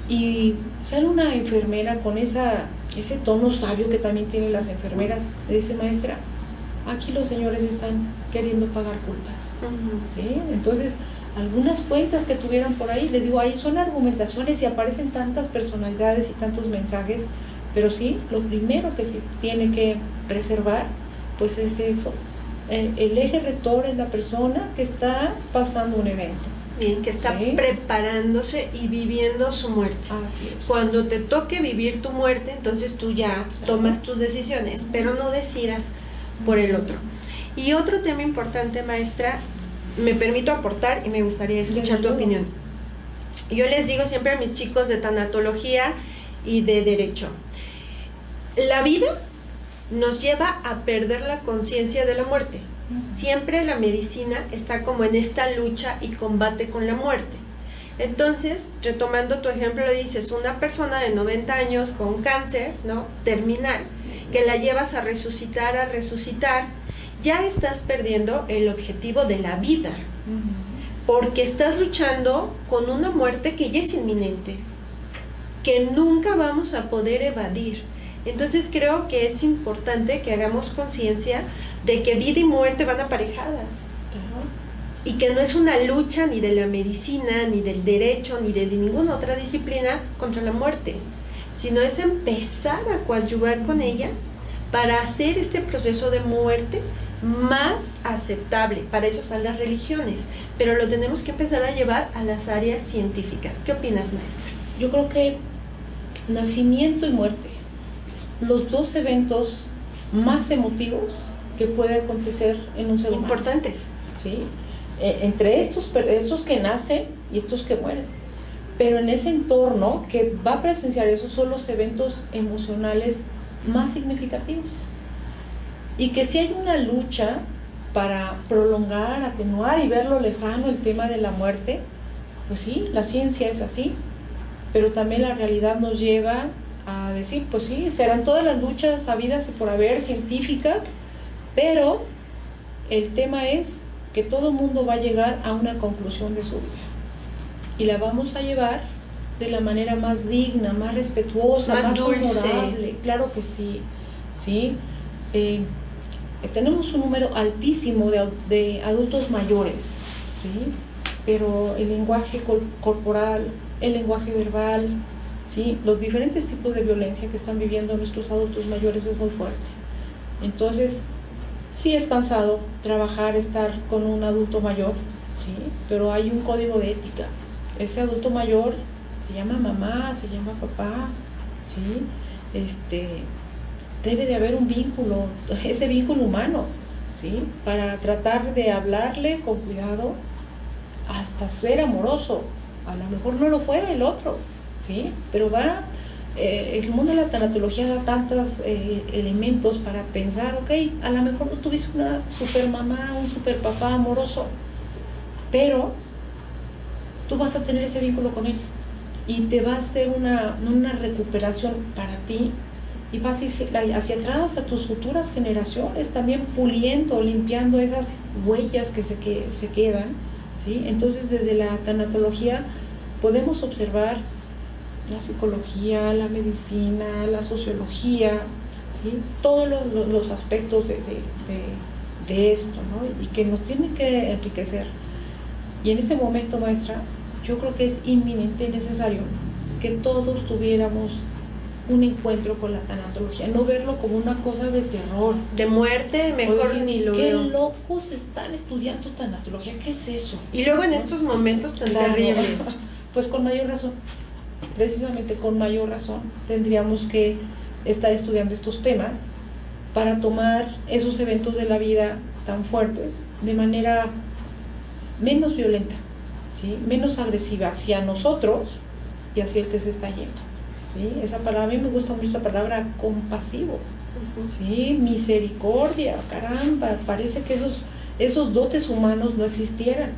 Y sale una enfermera con ese tono sabio que también tienen las enfermeras, le dice: maestra, aquí los señores están queriendo pagar culpas. ¿Sí? Entonces, algunas cuentas que tuvieran por ahí, les digo, ahí son argumentaciones y aparecen tantas personalidades y tantos mensajes. Pero sí, lo primero que se tiene que preservar, pues es eso. El eje rector es la persona que está pasando un evento. Bien, que está preparándose y viviendo su muerte. Así es. Cuando te toque vivir tu muerte, entonces tú ya tomas tus decisiones, pero no decidas por el otro. Y otro tema importante, maestra, me permito aportar y me gustaría escuchar tu opinión. Yo les digo siempre a mis chicos de tanatología y de derecho: la vida nos lleva a perder la conciencia de la muerte. Siempre la medicina está como en esta lucha y combate con la muerte. Entonces, retomando tu ejemplo, le dices: una persona de 90 años con cáncer, ¿no?, terminal, que la llevas a resucitar, ya estás perdiendo el objetivo de la vida, porque estás luchando con una muerte que ya es inminente. que nunca vamos a poder evadir. Entonces creo que es importante que hagamos conciencia de que vida y muerte van aparejadas. Y que no es una lucha ni de la medicina, ni del derecho, ni de ninguna otra disciplina contra la muerte, sino es empezar a coadyuvar con ella para hacer este proceso de muerte más aceptable. Para eso están las religiones, pero lo tenemos que empezar a llevar a las áreas científicas. ¿Qué opinas, maestra? Yo creo que nacimiento y muerte, los dos eventos más emotivos que puede acontecer en un ser humano. Importantes. ¿Sí? Entre estos que nacen y estos que mueren. Pero en ese entorno que va a presenciar esos son los eventos emocionales más significativos. Y que si hay una lucha para prolongar, atenuar y verlo lejano el tema de la muerte, pues sí, la ciencia es así, pero también la realidad nos lleva a decir, pues sí, serán todas las luchas habidas y por haber científicas, pero el tema es que todo el mundo va a llegar a una conclusión de su vida y la vamos a llevar de la manera más digna, más respetuosa, más honorable. Claro que sí, ¿sí? Tenemos un número altísimo de adultos mayores, ¿sí? Pero el lenguaje corporal, el lenguaje verbal, ¿sí? Los diferentes tipos de violencia que están viviendo nuestros adultos mayores es muy fuerte. Entonces, sí es cansado trabajar, estar con un adulto mayor, ¿sí? Pero hay un código de ética. Ese adulto mayor se llama mamá, se llama papá, ¿sí? Debe de haber un vínculo, ese vínculo humano, ¿sí? Para tratar de hablarle con cuidado hasta ser amoroso. A lo mejor no lo fue el otro, ¿sí? Pero el mundo de la tanatología da tantos elementos para pensar, ok, a lo mejor no tuviste una super mamá, un super papá amoroso, pero tú vas a tener ese vínculo con él y te va a hacer una recuperación para ti y vas a ir hacia atrás a tus futuras generaciones, también puliendo, limpiando esas huellas que se quedan, ¿sí? Entonces desde la tanatología podemos observar la psicología, la medicina, la sociología, ¿sí? Todos los aspectos de esto, ¿no? Y que nos tienen que enriquecer. Y en este momento, maestra, yo creo que es inminente y necesario que todos tuviéramos un encuentro con la tanatología, no verlo como una cosa de terror, de muerte, mejor decir, ni lo veo. ¿Qué locos están estudiando tanatología? ¿Qué es eso? Y luego en estos momentos tan terribles. Pues con mayor razón, precisamente con mayor razón, tendríamos que estar estudiando estos temas para tomar esos eventos de la vida tan fuertes de manera menos violenta, ¿sí? Menos agresiva hacia nosotros y hacia el que se está yendo, ¿sí? Esa palabra, a mí me gusta mucho esa palabra compasivo, ¿sí? Misericordia, caramba, parece que esos dotes humanos no existieran,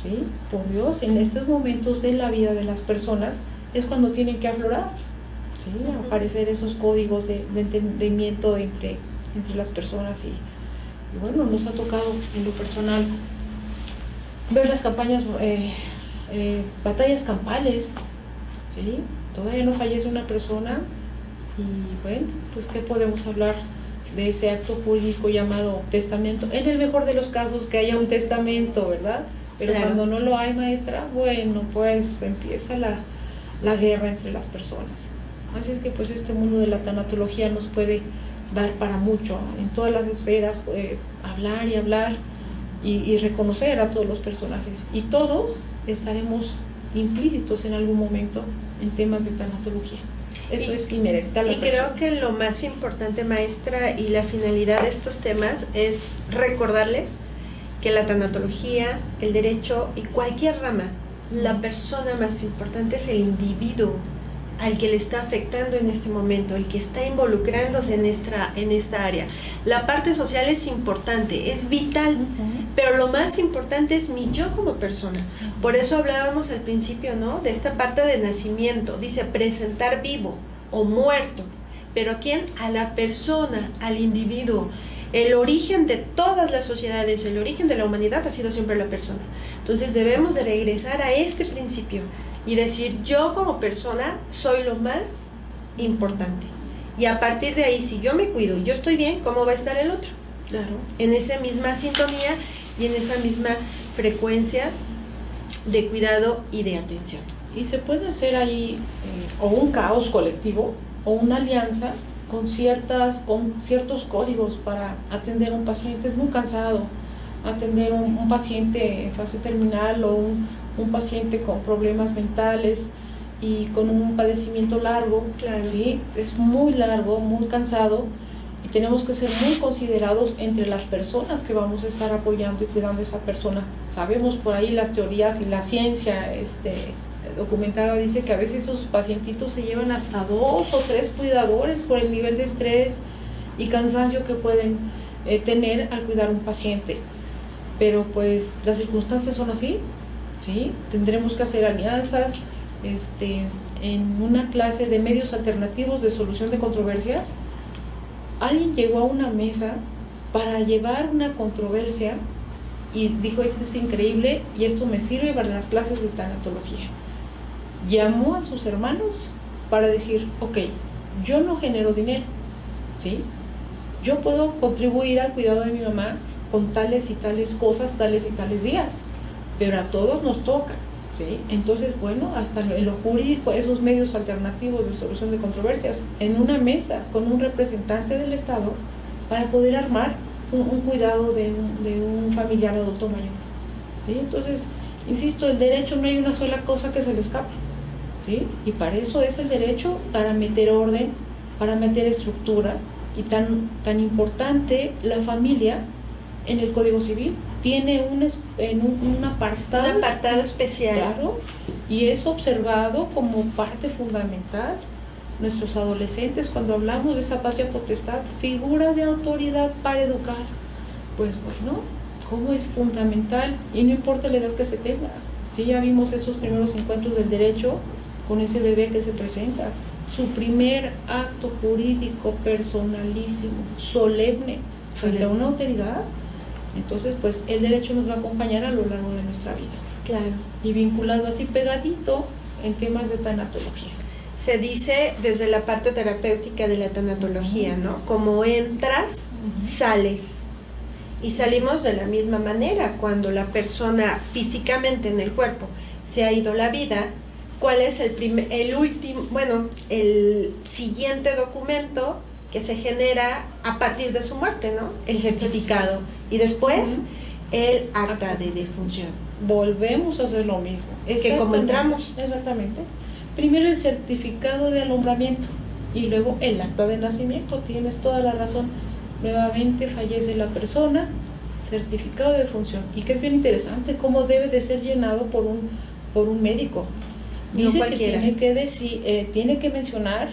¿sí? Por Dios, en estos momentos de la vida de las personas es cuando tienen que aflorar, ¿sí? Aparecer esos códigos de entendimiento entre las personas y bueno, nos ha tocado en lo personal ver las campañas, batallas campales, ¿sí? Todavía no fallece una persona y bueno, pues ¿qué podemos hablar de ese acto jurídico llamado testamento? En el mejor de los casos que haya un testamento, ¿verdad? Pero claro, cuando no lo hay, maestra, bueno, pues empieza la guerra entre las personas. Así es que pues este mundo de la tanatología nos puede dar para mucho, en todas las esferas, puede hablar y hablar y reconocer a todos los personajes. Y todos estaremos implícitos en algún momento en temas de tanatología. Eso es inherente a la persona. Creo que lo más importante, maestra, y la finalidad de estos temas es recordarles que la tanatología, el derecho y cualquier rama, la persona más importante es el individuo al que le está afectando en este momento, el que está involucrándose en esta área. La parte social es importante, es vital, pero lo más importante es mi yo como persona. Por eso hablábamos al principio, ¿no?, de esta parte de nacimiento. Dice presentar vivo o muerto, pero ¿a quién? A la persona, al individuo. El origen de todas las sociedades, el origen de la humanidad ha sido siempre la persona. Entonces debemos de regresar a este principio y decir, yo como persona soy lo más importante. Y a partir de ahí, si yo me cuido y yo estoy bien, ¿cómo va a estar el otro? Claro. En esa misma sintonía y en esa misma frecuencia de cuidado y de atención. Y se puede hacer ahí o un caos colectivo o una alianza con ciertos códigos para atender a un paciente. Es muy cansado atender a un paciente en fase terminal o un paciente con problemas mentales y con un padecimiento largo. Claro. ¿Sí? Es muy largo, muy cansado, y tenemos que ser muy considerados entre las personas que vamos a estar apoyando y cuidando a esa persona. Sabemos por ahí las teorías y la ciencia documentada dice que a veces esos pacientitos se llevan hasta 2 o 3 cuidadores por el nivel de estrés y cansancio que pueden tener al cuidar a un paciente. Pero pues las circunstancias son así, ¿sí? Tendremos que hacer alianzas. En una clase de medios alternativos de solución de controversias, alguien llegó a una mesa para llevar una controversia y dijo, esto es increíble y esto me sirve para las clases de tanatología. Llamó a sus hermanos para decir, ok, yo no genero dinero, ¿sí? Yo puedo contribuir al cuidado de mi mamá con tales y tales cosas, tales y tales días, pero a todos nos toca, ¿sí? Entonces, bueno, hasta en lo jurídico, esos medios alternativos de solución de controversias, en una mesa con un representante del Estado para poder armar un cuidado de un familiar adulto mayor, ¿sí? Entonces, insisto, el derecho no hay una sola cosa que se le escape, ¿sí? Y para eso es el derecho, para meter orden, para meter estructura, y tan importante la familia en el Código Civil. Tiene un apartado especial. Claro, y es observado como parte fundamental. Nuestros adolescentes, cuando hablamos de esa patria potestad, figura de autoridad para educar, pues bueno, cómo es fundamental, y no importa la edad que se tenga. Sí, ya vimos esos primeros encuentros del derecho con ese bebé que se presenta, su primer acto jurídico personalísimo, solemne, frente a una autoridad. Entonces, pues el derecho nos va a acompañar a lo largo de nuestra vida. Claro. Y vinculado así pegadito en temas de tanatología. Se dice desde la parte terapéutica de la tanatología, ¿no? Como entras, sales. Y salimos de la misma manera. Cuando la persona físicamente en el cuerpo se ha ido la vida, ¿cuál es el siguiente documento que se genera a partir de su muerte, ¿no? El certificado. Y después, el acta de defunción. Volvemos a hacer lo mismo. Que como entramos. Exactamente. Primero el certificado de alumbramiento y luego el acta de nacimiento. Tienes toda la razón. Nuevamente fallece la persona, certificado de defunción. Y que es bien interesante cómo debe de ser llenado por un médico. Dice no que tiene que mencionar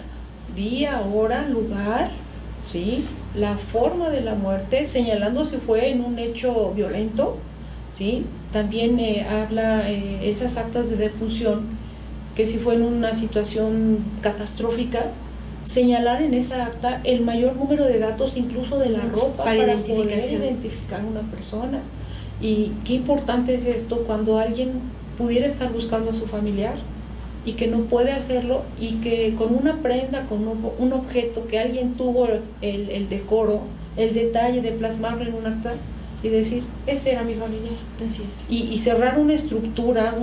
día, hora, lugar, ¿sí? La forma de la muerte, señalando si fue en un hecho violento, ¿sí? También habla esas actas de defunción, que si fue en una situación catastrófica, señalar en esa acta el mayor número de datos, incluso de la ropa, para poder identificar a una persona. Y qué importante es esto cuando alguien pudiera estar buscando a su familiar y que no puede hacerlo, y que con una prenda, con un objeto que alguien tuvo el decoro, el detalle de plasmarlo en un acta y decir, ese era mi familiar. Así es. Y cerrar una estructura,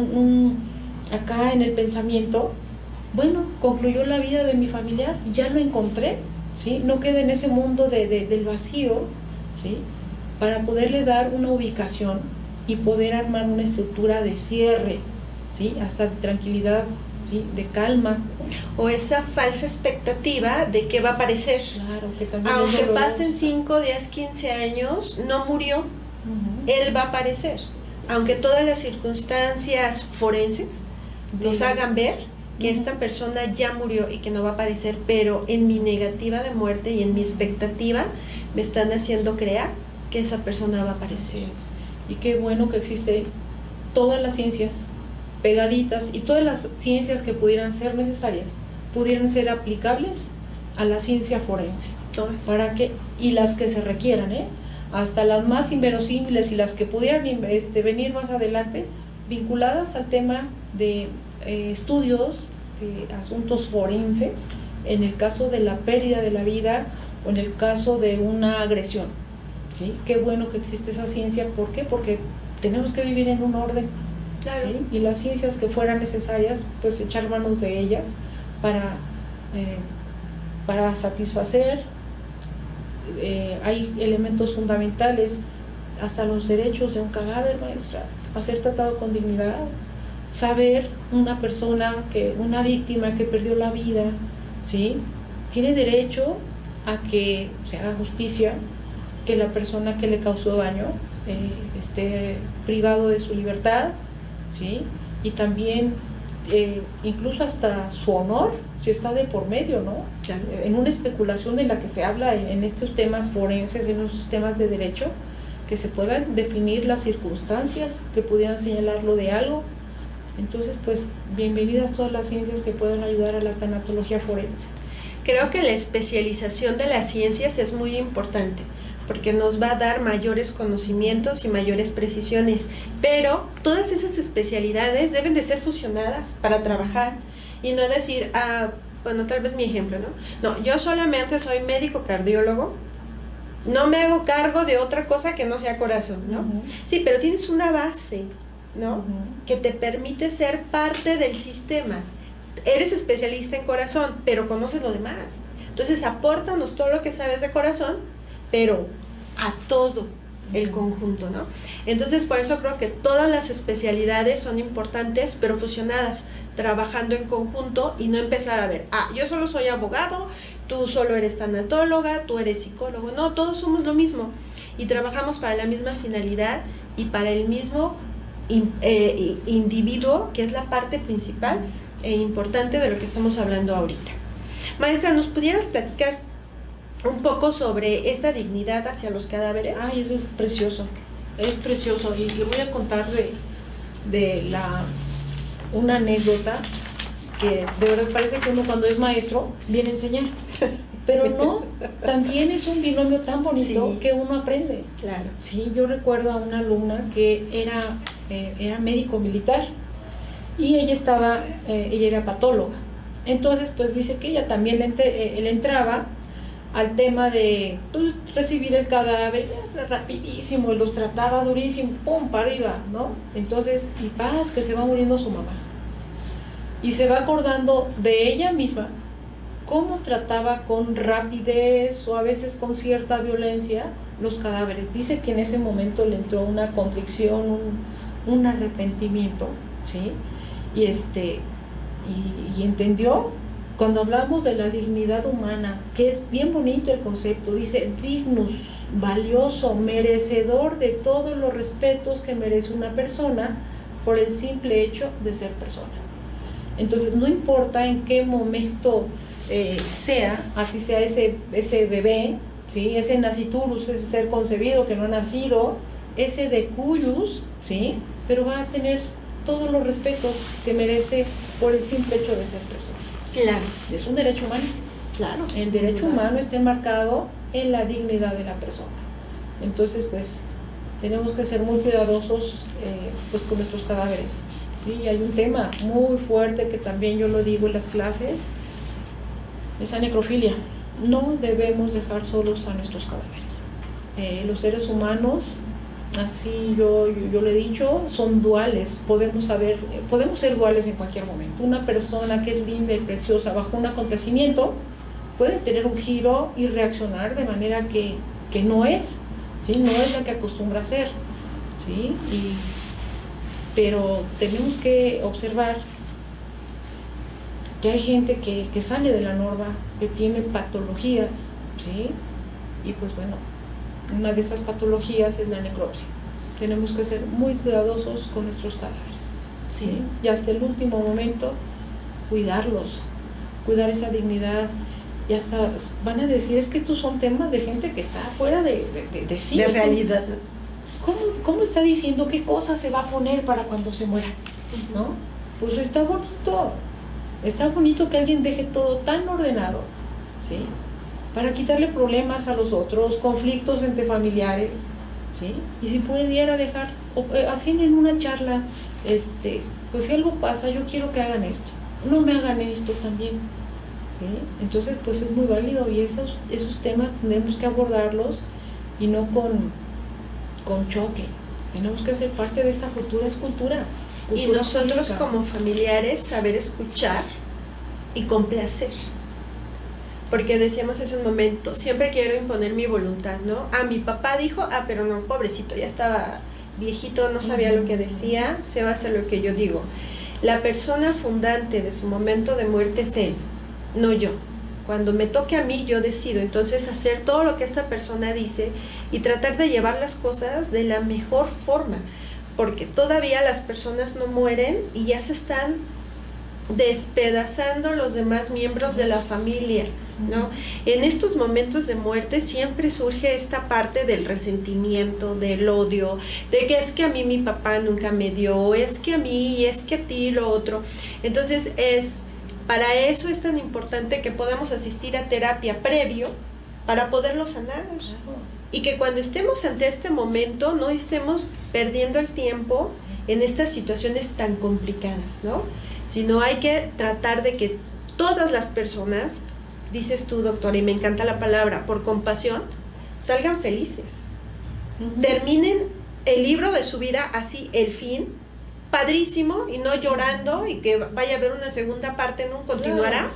acá en el pensamiento, bueno, concluyó la vida de mi familiar, ya lo encontré, ¿sí? No queda en ese mundo del vacío, ¿sí? Para poderle dar una ubicación y poder armar una estructura de cierre, ¿sí? Hasta de tranquilidad, ¿sí? De calma. O esa falsa expectativa de que va a aparecer. Claro, que también aunque pasen 5, 10, 15 años, no murió, él va a aparecer. Aunque todas las circunstancias forenses nos hagan ver que esta persona ya murió y que no va a aparecer, pero en mi negativa de muerte y en mi expectativa me están haciendo creer que esa persona va a aparecer. Y qué bueno que existen todas las ciencias pegaditas, y todas las ciencias que pudieran ser necesarias, pudieran ser aplicables a la ciencia forense. Todas. para que, y las que se requieran, hasta las más inverosímiles y las que pudieran venir más adelante, vinculadas al tema de estudios de asuntos forenses, en el caso de la pérdida de la vida o en el caso de una agresión. ¿Sí? Qué bueno que existe esa ciencia. ¿Por qué? Porque tenemos que vivir en un orden. Claro. ¿Sí? Y las ciencias que fueran necesarias, pues echar manos de ellas para satisfacer. Hay elementos fundamentales, hasta los derechos de un cadáver, maestra, a ser tratado con dignidad, saber una víctima que perdió la vida, ¿sí? Tiene derecho a que se haga justicia, que la persona que le causó daño esté privado de su libertad, ¿sí? Y también incluso hasta su honor, si está de por medio, ¿no? Claro. En una especulación de la que se habla en estos temas forenses, en estos temas de derecho, que se puedan definir las circunstancias que pudieran señalarlo de algo. Entonces, pues, bienvenidas todas las ciencias que puedan ayudar a la tanatología forense. Creo que la especialización de las ciencias es muy importante, porque nos va a dar mayores conocimientos y mayores precisiones, pero todas esas especialidades deben de ser fusionadas para trabajar y no decir, bueno, tal vez mi ejemplo, no, yo solamente soy médico cardiólogo, no me hago cargo de otra cosa que no sea corazón, ¿no? Uh-huh. Sí, pero tienes una base, ¿no? Uh-huh. Que te permite ser parte del sistema. Eres especialista en corazón, pero conoces lo demás. Entonces, apórtanos todo lo que sabes de corazón, pero a todo el conjunto, ¿no? Entonces, por eso creo que todas las especialidades son importantes, pero fusionadas, trabajando en conjunto y no empezar a ver, yo solo soy abogado, tú solo eres tanatóloga, tú eres psicólogo. No, todos somos lo mismo y trabajamos para la misma finalidad y para el mismo individuo, que es la parte principal e importante de lo que estamos hablando ahorita. Maestra, ¿nos pudieras platicar un poco sobre esta dignidad hacia los cadáveres? Ay, eso es precioso y le voy a contar de una anécdota que de verdad parece que uno cuando es maestro viene a enseñar, pero no, también es un binomio tan bonito, sí, que uno aprende. Claro. Sí, yo recuerdo a una alumna que era médico militar y ella era patóloga, entonces pues dice que ella también le entraba al tema de recibir el cadáver rapidísimo y los trataba durísimo, pum, para arriba, ¿no? Entonces, y paz, que se va muriendo su mamá. Y se va acordando de ella misma, cómo trataba con rapidez o a veces con cierta violencia los cadáveres. Dice que en ese momento le entró una contrición, un arrepentimiento, ¿sí? Y entendió. Cuando hablamos de la dignidad humana, que es bien bonito el concepto, dice dignus, valioso, merecedor de todos los respetos que merece una persona por el simple hecho de ser persona. Entonces, no importa en qué momento sea, así sea ese bebé, ¿sí? Ese naciturus, ese ser concebido que no ha nacido, ese decuyus, ¿sí? Pero va a tener todos los respetos que merece por el simple hecho de ser persona. Claro. Es un derecho humano. Claro. El derecho humano está enmarcado en la dignidad de la persona. Entonces, pues, tenemos que ser muy cuidadosos pues con nuestros cadáveres. ¿Sí? Y hay un tema muy fuerte que también yo lo digo en las clases, esa necrofilia. No debemos dejar solos a nuestros cadáveres. Los seres humanos, así yo lo he dicho, son duales, podemos ser duales en cualquier momento. Una persona que es linda y preciosa bajo un acontecimiento puede tener un giro y reaccionar de manera que no es, ¿sí? No es la que acostumbra a ser, ¿sí? Pero tenemos que observar que hay gente que sale de la norma, que tiene patologías, ¿sí? Y pues bueno, una de esas patologías es la necropsia. Tenemos que ser muy cuidadosos con nuestros cadáveres, ¿sí? Y hasta el último momento cuidarlos, cuidar esa dignidad. Y hasta van a decir, es que estos son temas de gente que está fuera de sí. De realidad. ¿Cómo está diciendo qué cosa se va a poner para cuando se muera? ¿No? Pues está bonito que alguien deje todo tan ordenado, ¿sí? para quitarle problemas a los otros, conflictos entre familiares, ¿sí? Y si pudiera dejar, así en una charla, pues si algo pasa, yo quiero que hagan esto, no me hagan esto también, ¿sí? Entonces, pues es muy válido, y esos temas tenemos que abordarlos y no con choque. Tenemos que ser parte de esta cultura, es cultura y nosotros pública. Como familiares, saber escuchar y complacer. Porque decíamos hace un momento, siempre quiero imponer mi voluntad, ¿no? Mi papá dijo, pero no, pobrecito, ya estaba viejito, no sabía lo que decía, se va a hacer lo que yo digo. La persona fundante de su momento de muerte es él, no yo. Cuando me toque a mí, yo decido. Entonces, hacer todo lo que esta persona dice y tratar de llevar las cosas de la mejor forma, porque todavía las personas no mueren y ya se están despedazando los demás miembros de la familia, ¿no? En estos momentos de muerte siempre surge esta parte del resentimiento, del odio, de que es que a mí mi papá nunca me dio, es que a mí, es que a ti, lo otro. Entonces, para eso es tan importante que podamos asistir a terapia previo para poderlo sanar. Y que cuando estemos ante este momento no estemos perdiendo el tiempo en estas situaciones tan complicadas, ¿no? Sino hay que tratar de que todas las personas, dices tú, doctora, y me encanta la palabra, por compasión, salgan felices. Terminen el libro de su vida así, el fin, padrísimo, y no llorando, y que vaya a haber una segunda parte, no continuará,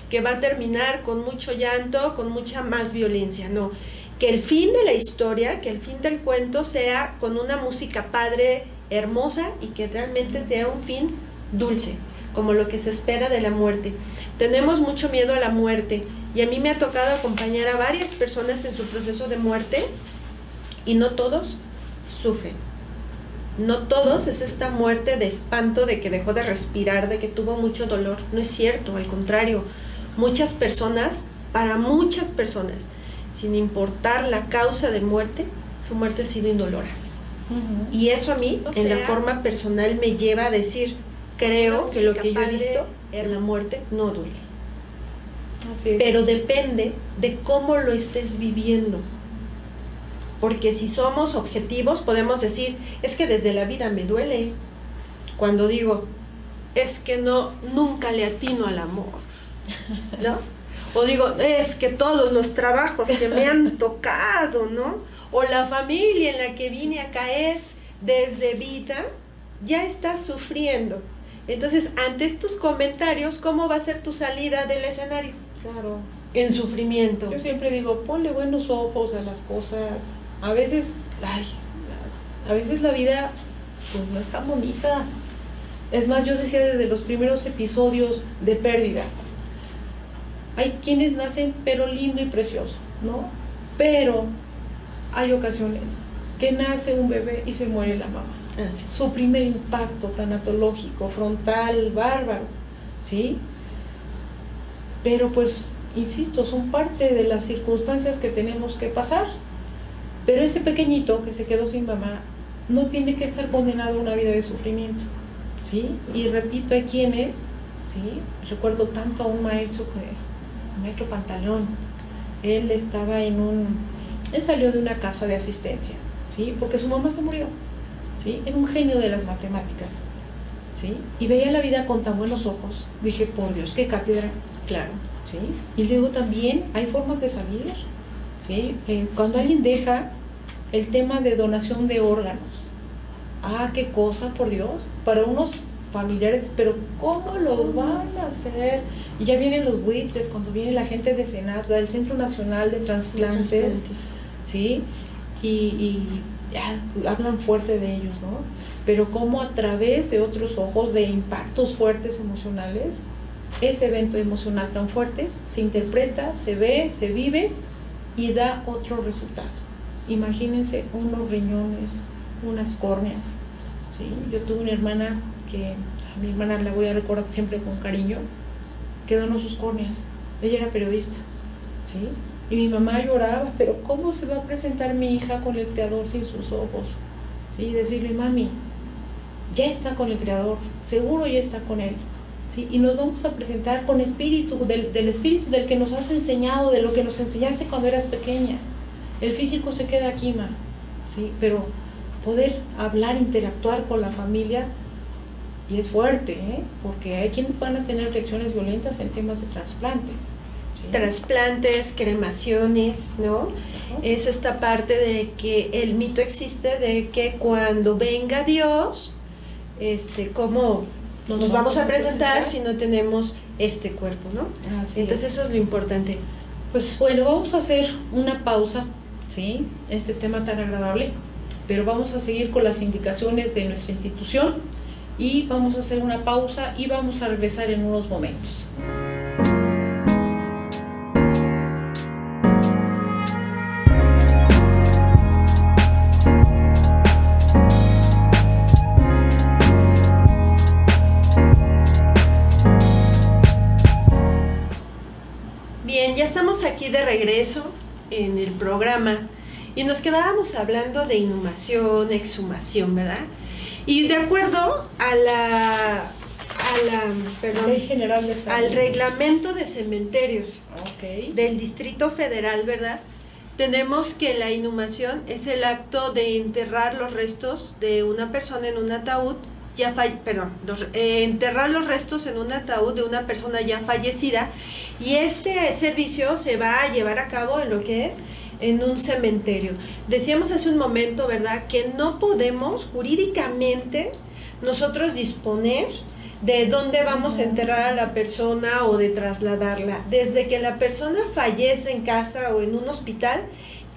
que va a terminar con mucho llanto, con mucha más violencia, no. Que el fin de la historia, que el fin del cuento sea con una música padre, hermosa, y que realmente sea un fin dulce, como lo que se espera de la muerte. Tenemos mucho miedo a la muerte, y a mí me ha tocado acompañar a varias personas en su proceso de muerte, y no todos sufren. No todos es esta muerte de espanto, de que dejó de respirar, de que tuvo mucho dolor. No es cierto, al contrario. Muchas personas, para muchas personas, sin importar la causa de muerte, su muerte ha sido indolora. Y eso a mí, en la forma personal, me lleva a decir, creo que lo que yo he visto en la muerte no duele. Así es. Pero depende de cómo lo estés viviendo. Porque si somos objetivos, podemos decir, es que desde la vida me duele. Cuando digo, es que nunca le atino al amor, ¿no? O digo, es que todos los trabajos que me han tocado, ¿no? O la familia en la que vine a caer desde vida, ya estás sufriendo. Entonces, ante estos comentarios, ¿cómo va a ser tu salida del escenario? Claro. En sufrimiento. Yo siempre digo, ponle buenos ojos a las cosas. A veces la vida pues no es tan bonita. Es más, yo decía desde los primeros episodios de pérdida, hay quienes nacen pero lindo y precioso, ¿no? Pero hay ocasiones que nace un bebé y se muere la mamá. Así. Su primer impacto tanatológico, frontal, bárbaro, ¿sí? Pero pues, insisto, son parte de las circunstancias que tenemos que pasar. Pero ese pequeñito que se quedó sin mamá no tiene que estar condenado a una vida de sufrimiento, ¿sí? Y repito, hay quienes, ¿sí? Recuerdo tanto a un maestro Pantaleón. Él salió de una casa de asistencia, ¿sí? Porque su mamá se murió, ¿sí? Era un genio de las matemáticas, ¿sí? Y veía la vida con tan buenos ojos. Dije, por Dios, qué cátedra. Claro. ¿Sí? Y luego también hay formas de salir, ¿sí? Cuando alguien deja el tema de donación de órganos, qué cosa, por Dios, para unos familiares, pero ¿cómo lo van a hacer? Y ya vienen los buitres, cuando viene la gente de Senat, del Centro Nacional de Transplantes, ¿sí? Y ya hablan fuerte de ellos, ¿no? Pero cómo a través de otros ojos, de impactos fuertes emocionales, ese evento emocional tan fuerte se interpreta, se ve, se vive y da otro resultado. Imagínense unos riñones, unas córneas, ¿sí? Yo tuve una hermana que a mi hermana la voy a recordar siempre con cariño, que donó sus córneas. Ella era periodista, ¿sí? Y mi mamá lloraba, pero ¿cómo se va a presentar mi hija con el Creador sin sus ojos? ¿Sí? Decirle, mami, ya está con el Creador, seguro ya está con él, ¿sí? Y nos vamos a presentar con espíritu, del espíritu del que nos has enseñado, de lo que nos enseñaste cuando eras pequeña. El físico se queda aquí, ma, ¿sí? Pero poder hablar, interactuar con la familia, y es fuerte, ¿eh? Porque hay quienes van a tener reacciones violentas en temas de trasplantes. ¿Sí? Trasplantes, cremaciones, ¿no? Es esta parte de que el mito existe de que cuando venga Dios, ¿cómo nos vamos a presentar si no tenemos este cuerpo, ¿no? Entonces eso es lo importante. Pues bueno, vamos a hacer una pausa, ¿sí? Este tema tan agradable, pero vamos a seguir con las indicaciones de nuestra institución y vamos a hacer una pausa y vamos a regresar en unos momentos. Bien, ya estamos aquí de regreso en el programa y nos quedábamos hablando de inhumación, exhumación, ¿verdad? Y de acuerdo al reglamento de cementerios del Distrito Federal, ¿verdad? Tenemos que la inhumación es el acto de enterrar los restos de una persona en un ataúd enterrar los restos en un ataúd de una persona ya fallecida, y este servicio se va a llevar a cabo en lo que es en un cementerio. Decíamos hace un momento, ¿verdad?, que no podemos jurídicamente nosotros disponer de dónde vamos a enterrar a la persona o de trasladarla. Desde que la persona fallece en casa o en un hospital,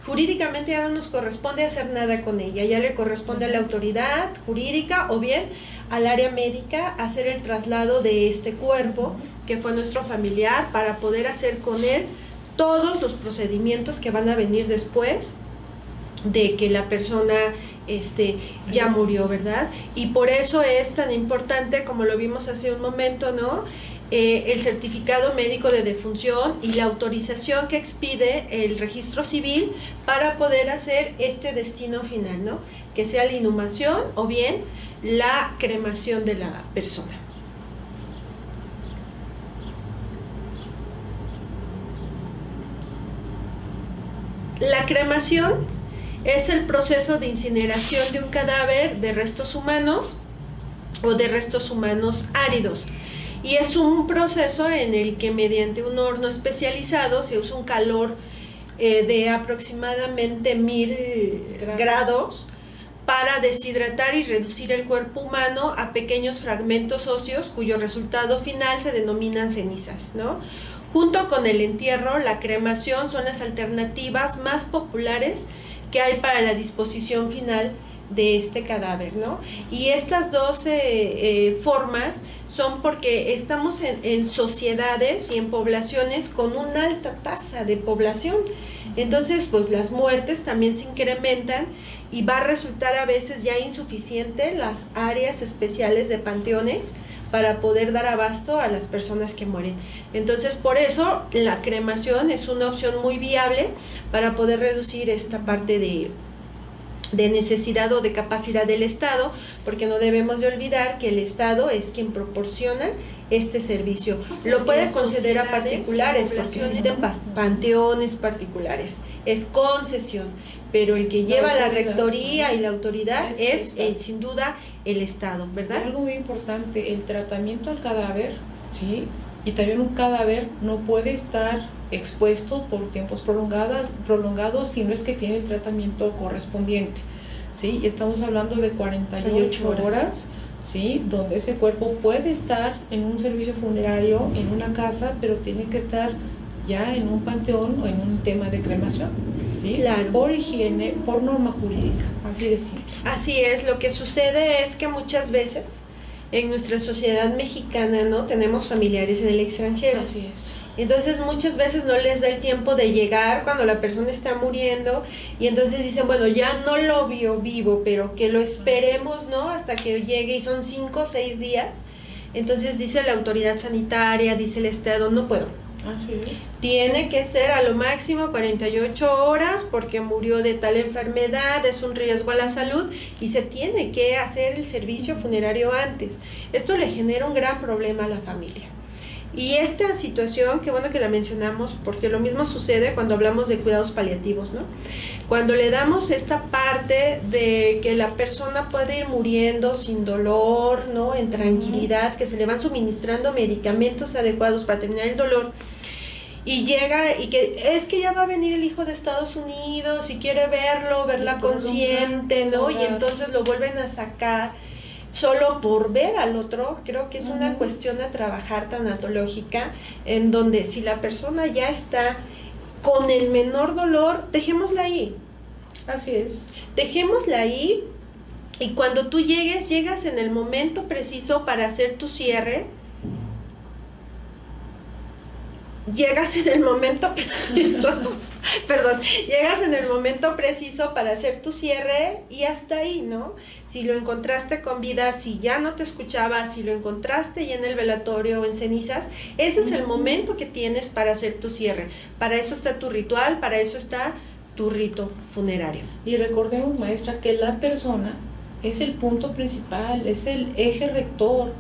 jurídicamente ya no nos corresponde hacer nada con ella, ya le corresponde a la autoridad jurídica o bien al área médica hacer el traslado de este cuerpo que fue nuestro familiar para poder hacer con él todos los procedimientos que van a venir después de que la persona ya murió, ¿verdad? Y por eso es tan importante, como lo vimos hace un momento, ¿no?, el certificado médico de defunción y la autorización que expide el registro civil para poder hacer este destino final, ¿no?, que sea la inhumación o bien la cremación de la persona. La cremación es el proceso de incineración de un cadáver de restos humanos o de restos humanos áridos. Y es un proceso en el que mediante un horno especializado se usa un calor de aproximadamente 1000 grados para deshidratar y reducir el cuerpo humano a pequeños fragmentos óseos cuyo resultado final se denominan cenizas, ¿no? Junto con el entierro, la cremación son las alternativas más populares que hay para la disposición final de este cadáver, ¿no? Y estas dos formas son porque estamos en sociedades y en poblaciones con una alta tasa de población. Entonces, pues las muertes también se incrementan y va a resultar a veces ya insuficiente las áreas especiales de panteones para poder dar abasto a las personas que mueren. Entonces, por eso la cremación es una opción muy viable para poder reducir esta parte de necesidad o de capacidad del Estado, porque no debemos de olvidar que el Estado es quien proporciona este servicio. Lo puede conceder a particulares, porque existen panteones particulares, es concesión, pero el que lleva la rectoría y la autoridad es sin duda el Estado, ¿verdad? Algo muy importante, el tratamiento al cadáver, ¿sí? Y también un cadáver no puede estar expuesto por tiempos prolongados si no es que tiene el tratamiento correspondiente, ¿sí? Y estamos hablando de 48 horas, ¿sí? Donde ese cuerpo puede estar en un servicio funerario, en una casa, pero tiene que estar ya en un panteón o en un tema de cremación, ¿sí? Claro. Por higiene, por norma jurídica, así de simple. Así es, lo que sucede es que muchas veces en nuestra sociedad mexicana, ¿no?, tenemos familiares en el extranjero. Así es. Entonces muchas veces no les da el tiempo de llegar cuando la persona está muriendo y entonces dicen, bueno, ya no lo vio vivo, pero que lo esperemos, ¿no?, hasta que llegue, y son 5 o 6 días. Entonces dice la autoridad sanitaria, dice el Estado, no puedo. Así es. Tiene que ser a lo máximo 48 horas porque murió de tal enfermedad, es un riesgo a la salud y se tiene que hacer el servicio funerario antes. Esto le genera un gran problema a la familia. Y esta situación, qué bueno que la mencionamos, porque lo mismo sucede cuando hablamos de cuidados paliativos, ¿no? Cuando le damos esta parte de que la persona puede ir muriendo sin dolor, ¿no? En tranquilidad, que se le van suministrando medicamentos adecuados para terminar el dolor, y llega y que es que ya va a venir el hijo de Estados Unidos y quiere verla consciente, ¿no? Y entonces lo vuelven a sacar solo por ver al otro. Creo que es una cuestión a trabajar tanatológica, en donde si la persona ya está con el menor dolor, dejémosla ahí. Así es. Dejémosla ahí, y cuando tú llegas en el momento preciso para hacer tu cierre. Llegas en el momento preciso, llegas en el momento preciso para hacer tu cierre y hasta ahí, ¿no? Si lo encontraste con vida, si ya no te escuchaba, si lo encontraste ya en el velatorio o en cenizas, ese es el momento que tienes para hacer tu cierre. Para eso está tu ritual, para eso está tu rito funerario. Y recordemos, maestra, que la persona es el punto principal, es el eje rector.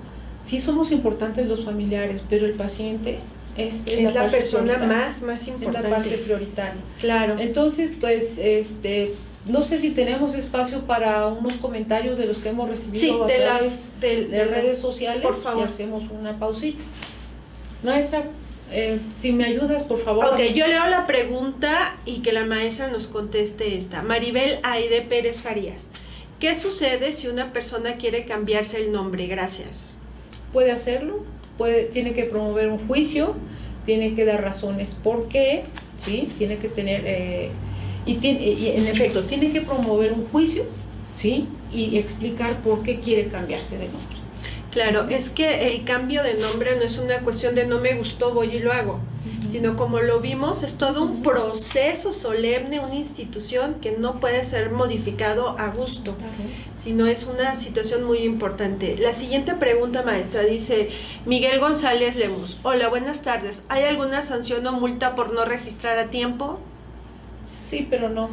Sí somos importantes los familiares, pero el paciente es la persona más importante. Es la parte prioritaria. Claro. Entonces, pues, no sé si tenemos espacio para unos comentarios de los que hemos recibido a través de redes sociales. Por favor. Y hacemos una pausita. Maestra, si me ayudas, por favor. Ok, yo leo la pregunta y que la maestra nos conteste esta. Maribel Aide Pérez Farías. ¿Qué sucede si una persona quiere cambiarse el nombre? Gracias. Puede hacerlo. Tiene que promover un juicio, tiene que dar razones por qué, ¿sí? Tiene que tener, y en efecto, tiene que promover un juicio, ¿sí? Y explicar por qué quiere cambiarse de nombre. Claro, es que el cambio de nombre no es una cuestión de no me gustó, voy y lo hago, sino como lo vimos, es todo un proceso solemne, una institución que no puede ser modificado a gusto, sino es una situación muy importante. La siguiente pregunta, maestra, dice Miguel González Lemus. Hola, buenas tardes. ¿Hay alguna sanción o multa por no registrar a tiempo? Sí, pero no.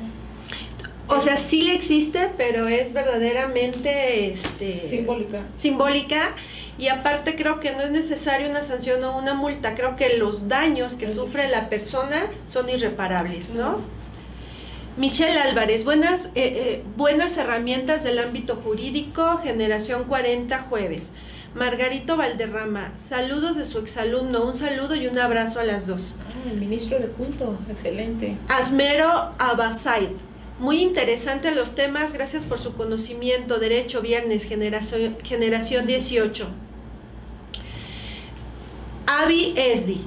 O sea, sí le existe, pero es verdaderamente simbólica, y aparte creo que no es necesario una sanción o una multa. Creo que los daños que sufre la persona son irreparables, ¿no? Michelle Álvarez, buenas herramientas del ámbito jurídico, generación 40 jueves. Margarito Valderrama, saludos de su exalumno, un saludo y un abrazo a las dos. El ministro de culto, excelente. Asmero Abasaid, muy interesante los temas, gracias por su conocimiento. Derecho, viernes, generación 18. Avi Esdi,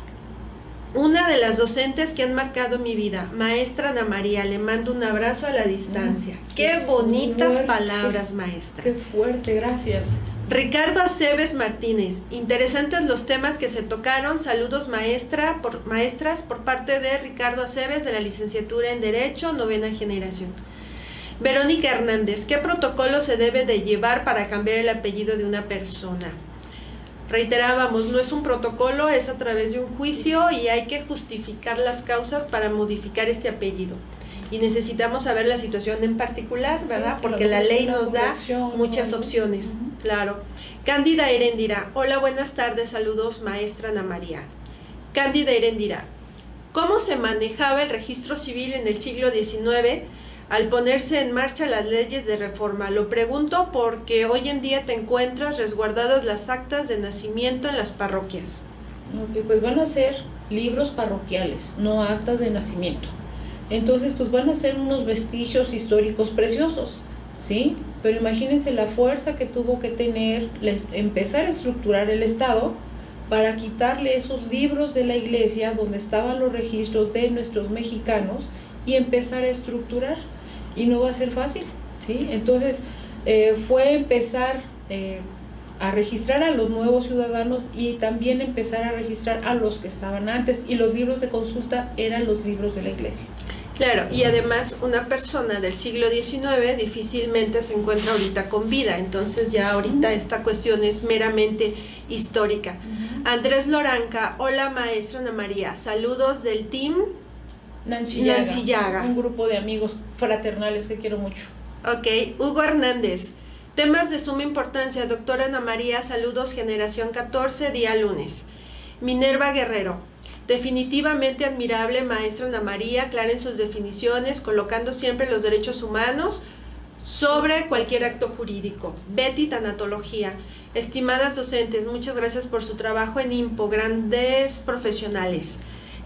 una de las docentes que han marcado mi vida, maestra Ana María, le mando un abrazo a la distancia. Qué bonitas fuerte, palabras, maestra. Qué fuerte, gracias. Ricardo Aceves Martínez, interesantes los temas que se tocaron. Saludos maestras por parte de Ricardo Aceves de la licenciatura en Derecho, 9ª generación. Verónica Hernández, ¿qué protocolo se debe de llevar para cambiar el apellido de una persona? Reiterábamos, no es un protocolo, es a través de un juicio y hay que justificar las causas para modificar este apellido. Y necesitamos saber la situación en particular, ¿verdad? Sí, porque la ley nos da muchas opciones, claro. Cándida Erendira, hola, buenas tardes, saludos, maestra Ana María. Cándida Erendira, ¿cómo se manejaba el registro civil en el siglo XIX al ponerse en marcha las leyes de reforma? Lo pregunto porque hoy en día te encuentras resguardadas las actas de nacimiento en las parroquias. Ok, pues van a ser libros parroquiales, no actas de nacimiento. Entonces, pues van a ser unos vestigios históricos preciosos, ¿sí? Pero imagínense la fuerza que tuvo que tener empezar a estructurar el Estado para quitarle esos libros de la iglesia donde estaban los registros de nuestros mexicanos y empezar a estructurar. Y no va a ser fácil, ¿sí? Entonces, fue empezar a registrar a los nuevos ciudadanos y también empezar a registrar a los que estaban antes. Y los libros de consulta eran los libros de la iglesia. Claro, y además una persona del siglo XIX difícilmente se encuentra ahorita con vida, entonces ya ahorita esta cuestión es meramente histórica. Andrés Loranca, hola maestra Ana María, saludos del team Nancy Llaga. Un grupo de amigos fraternales que quiero mucho. Ok, Hugo Hernández, temas de suma importancia, doctora Ana María, saludos generación 14, día lunes. Minerva Guerrero, definitivamente admirable maestra Ana María, clara en sus definiciones, colocando siempre los derechos humanos sobre cualquier acto jurídico. Betty, tanatología. Estimadas docentes, muchas gracias por su trabajo en IMPO, grandes profesionales.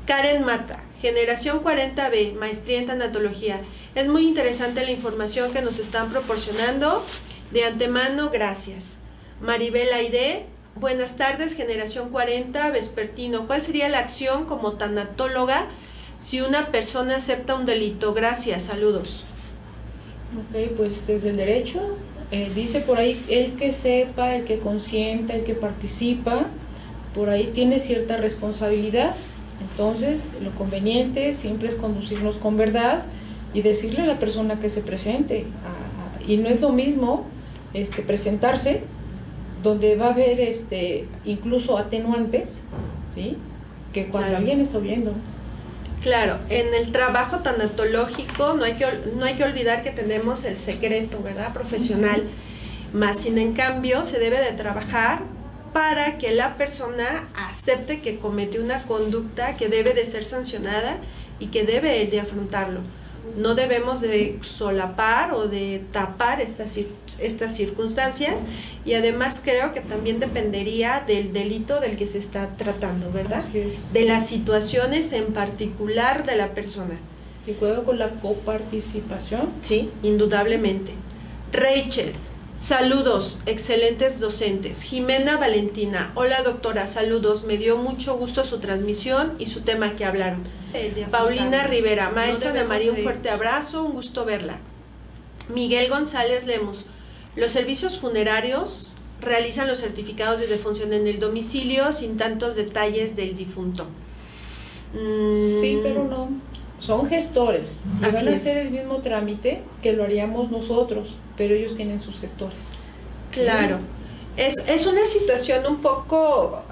Karen Mata, generación 40B, maestría en tanatología. Es muy interesante la información que nos están proporcionando. De antemano, gracias. Maribel Aide, buenas tardes, generación 40, vespertino. ¿Cuál sería la acción como tanatóloga si una persona acepta un delito? Gracias, saludos. Ok, pues desde el derecho, dice por ahí, el que sepa, el que consienta, el que participa, por ahí tiene cierta responsabilidad. Entonces, lo conveniente siempre es conducirnos con verdad y decirle a la persona que se presente. Y no es lo mismo presentarse, donde va a haber incluso atenuantes, ¿sí?, que cuando Claro. alguien está oyendo. Claro, en el trabajo tanatológico no hay que olvidar que tenemos el secreto, ¿verdad?, profesional. Más sin en cambio se debe de trabajar para que la persona acepte que cometió una conducta que debe de ser sancionada y que debe de afrontarlo. No debemos de solapar o de tapar estas circunstancias, y además creo que también dependería del delito del que se está tratando, ¿verdad? Así es. De las situaciones en particular de la persona. Y cuidado con la coparticipación. Sí, indudablemente. Rachel, saludos, excelentes docentes. Jimena Valentina, hola doctora, saludos, me dio mucho gusto su transmisión y su tema que hablaron. Paulina Rivera, maestra Ana María, un fuerte abrazo, un gusto verla. Miguel González Lemos, los servicios funerarios realizan los certificados de defunción en el domicilio sin tantos detalles del difunto. Sí, pero no. Son gestores. Y Así van a es. hacer el mismo trámite que lo haríamos nosotros, pero ellos tienen sus gestores. Claro. Es una situación un poco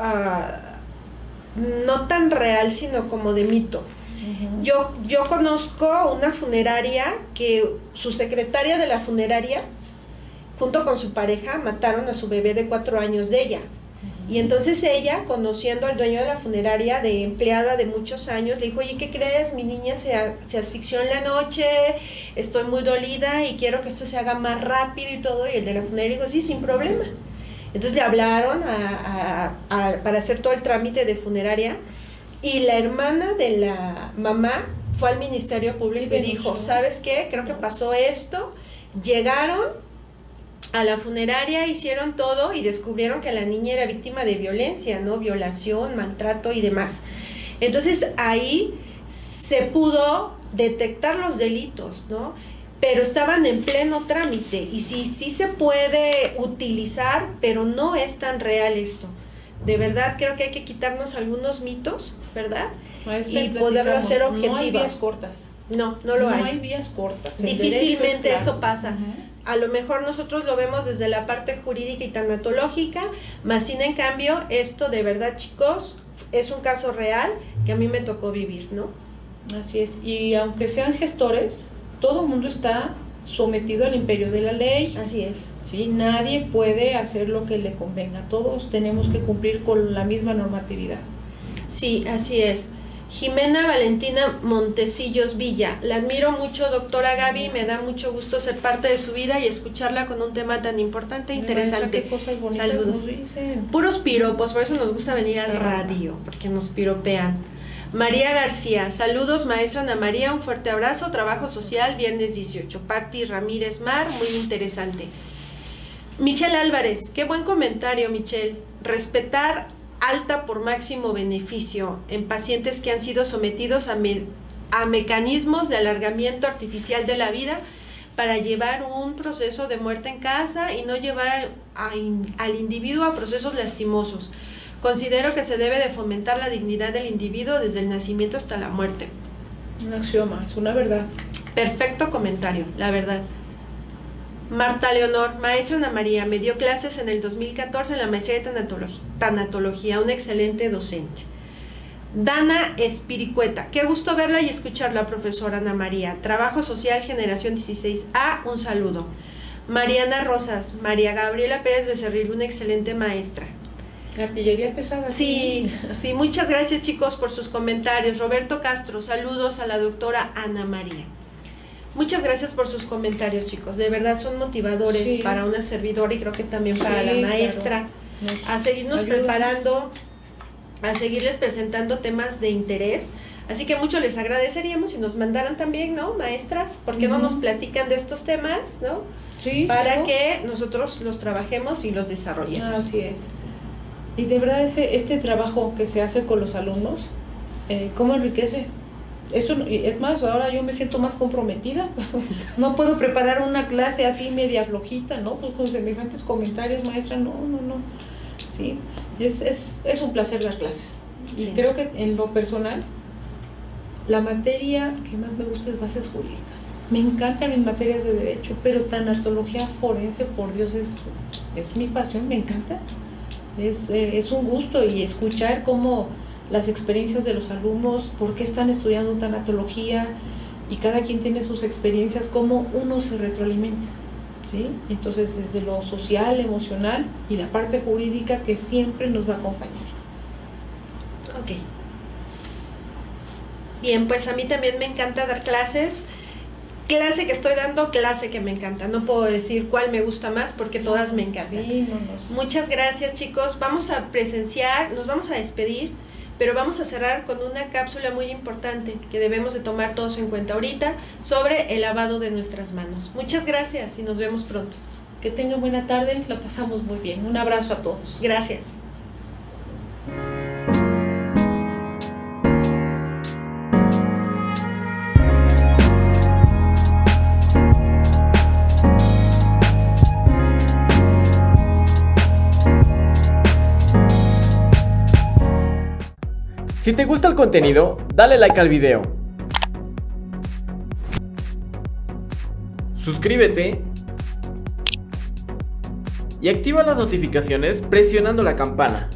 no tan real, sino como de mito. Uh-huh. Yo conozco una funeraria que su secretaria de la funeraria, junto con su pareja, mataron a su bebé de 4 años de ella. Y entonces ella, conociendo al dueño de la funeraria, de empleada de muchos años, le dijo, oye, ¿qué crees? Mi niña se asfixió en la noche, estoy muy dolida y quiero que esto se haga más rápido y todo. Y el de la funeraria dijo, sí, sin problema. Entonces le hablaron para hacer todo el trámite de funeraria, y la hermana de la mamá fue al Ministerio Público y dijo, ¿sabes qué? Creo que pasó esto. Llegaron a la funeraria, hicieron todo y descubrieron que la niña era víctima de violencia, ¿no? Violación, maltrato y demás. Entonces ahí se pudo detectar los delitos, ¿no? Pero estaban en pleno trámite, y sí se puede utilizar, pero no es tan real esto. De verdad creo que hay que quitarnos algunos mitos, ¿verdad? Maestra, Y poderlo hacer No hay objetiva. vías cortas. No No hay. hay vías cortas. El Difícilmente derecho es claro. eso pasa. Uh-huh. A lo mejor nosotros lo vemos desde la parte jurídica y tanatológica, más sin en cambio, esto de verdad, chicos, es un caso real que a mí me tocó vivir, ¿no? Así es. Y aunque sean gestores, todo el mundo está sometido al imperio de la ley. Así es. ¿Sí? Nadie puede hacer lo que le convenga. Todos tenemos que cumplir con la misma normatividad. Sí, así es. Jimena Valentina Montecillos Villa, la admiro mucho, doctora Gaby, me da mucho gusto ser parte de su vida y escucharla con un tema tan importante e interesante. Qué cosas bonitas Saludos. nos dicen. Puros piropos, por eso nos gusta venir al radio, porque nos piropean. María García, saludos maestra Ana María, un fuerte abrazo, trabajo social, viernes 18. Patti Ramírez Mar, muy interesante. Michelle Álvarez, qué buen comentario, Michelle. Respetar alta por máximo beneficio en pacientes que han sido sometidos a mecanismos de alargamiento artificial de la vida para llevar un proceso de muerte en casa y no llevar al individuo a procesos lastimosos. Considero que se debe de fomentar la dignidad del individuo desde el nacimiento hasta la muerte. Un axioma, es una verdad. Perfecto comentario, la verdad. Marta Leonor, maestra Ana María, me dio clases en el 2014 en la maestría de tanatología, una excelente docente. Dana Espiricueta, qué gusto verla y escucharla, profesora Ana María. Trabajo social, generación 16A, un saludo. Mariana Rosas, María Gabriela Pérez Becerril, una excelente maestra. Artillería pesada. Sí, muchas gracias chicos por sus comentarios. Roberto Castro, saludos a la doctora Ana María. Muchas gracias por sus comentarios, chicos. De verdad son motivadores para una servidora y creo que también para la maestra. Claro. A seguirnos preparando, a seguirles presentando temas de interés. Así que mucho les agradeceríamos si nos mandaran también, ¿no, maestras? ¿Por qué no nos platican de estos temas, no? Sí. Para que nosotros los trabajemos y los desarrollemos. Así es. Y de verdad este trabajo que se hace con los alumnos, ¿cómo enriquece? Eso, es más, ahora yo me siento más comprometida. No puedo preparar una clase así media flojita, ¿no? Pues con semejantes comentarios, maestra, no. Sí, es un placer dar clases. Y creo que en lo personal, la materia que más me gusta es bases jurídicas. Me encantan mis materias de derecho, pero tanatología forense, por Dios, es mi pasión, me encanta. Es un gusto, y escuchar cómo las experiencias de los alumnos, por qué están estudiando tanatología, y cada quien tiene sus experiencias, cómo uno se retroalimenta, ¿sí? Entonces, desde lo social, emocional y la parte jurídica que siempre nos va a acompañar. Ok. Bien, pues a mí también me encanta dar clases. Clase que estoy dando, clase que me encanta. No puedo decir cuál me gusta más porque todas me encantan. Sí, Muchas gracias, chicos. Vamos a presenciar, nos vamos a despedir, pero vamos a cerrar con una cápsula muy importante que debemos de tomar todos en cuenta ahorita sobre el lavado de nuestras manos. Muchas gracias y nos vemos pronto. Que tengan buena tarde, la pasamos muy bien. Un abrazo a todos. Gracias. Si te gusta el contenido, dale like al video. Suscríbete y activa las notificaciones presionando la campana.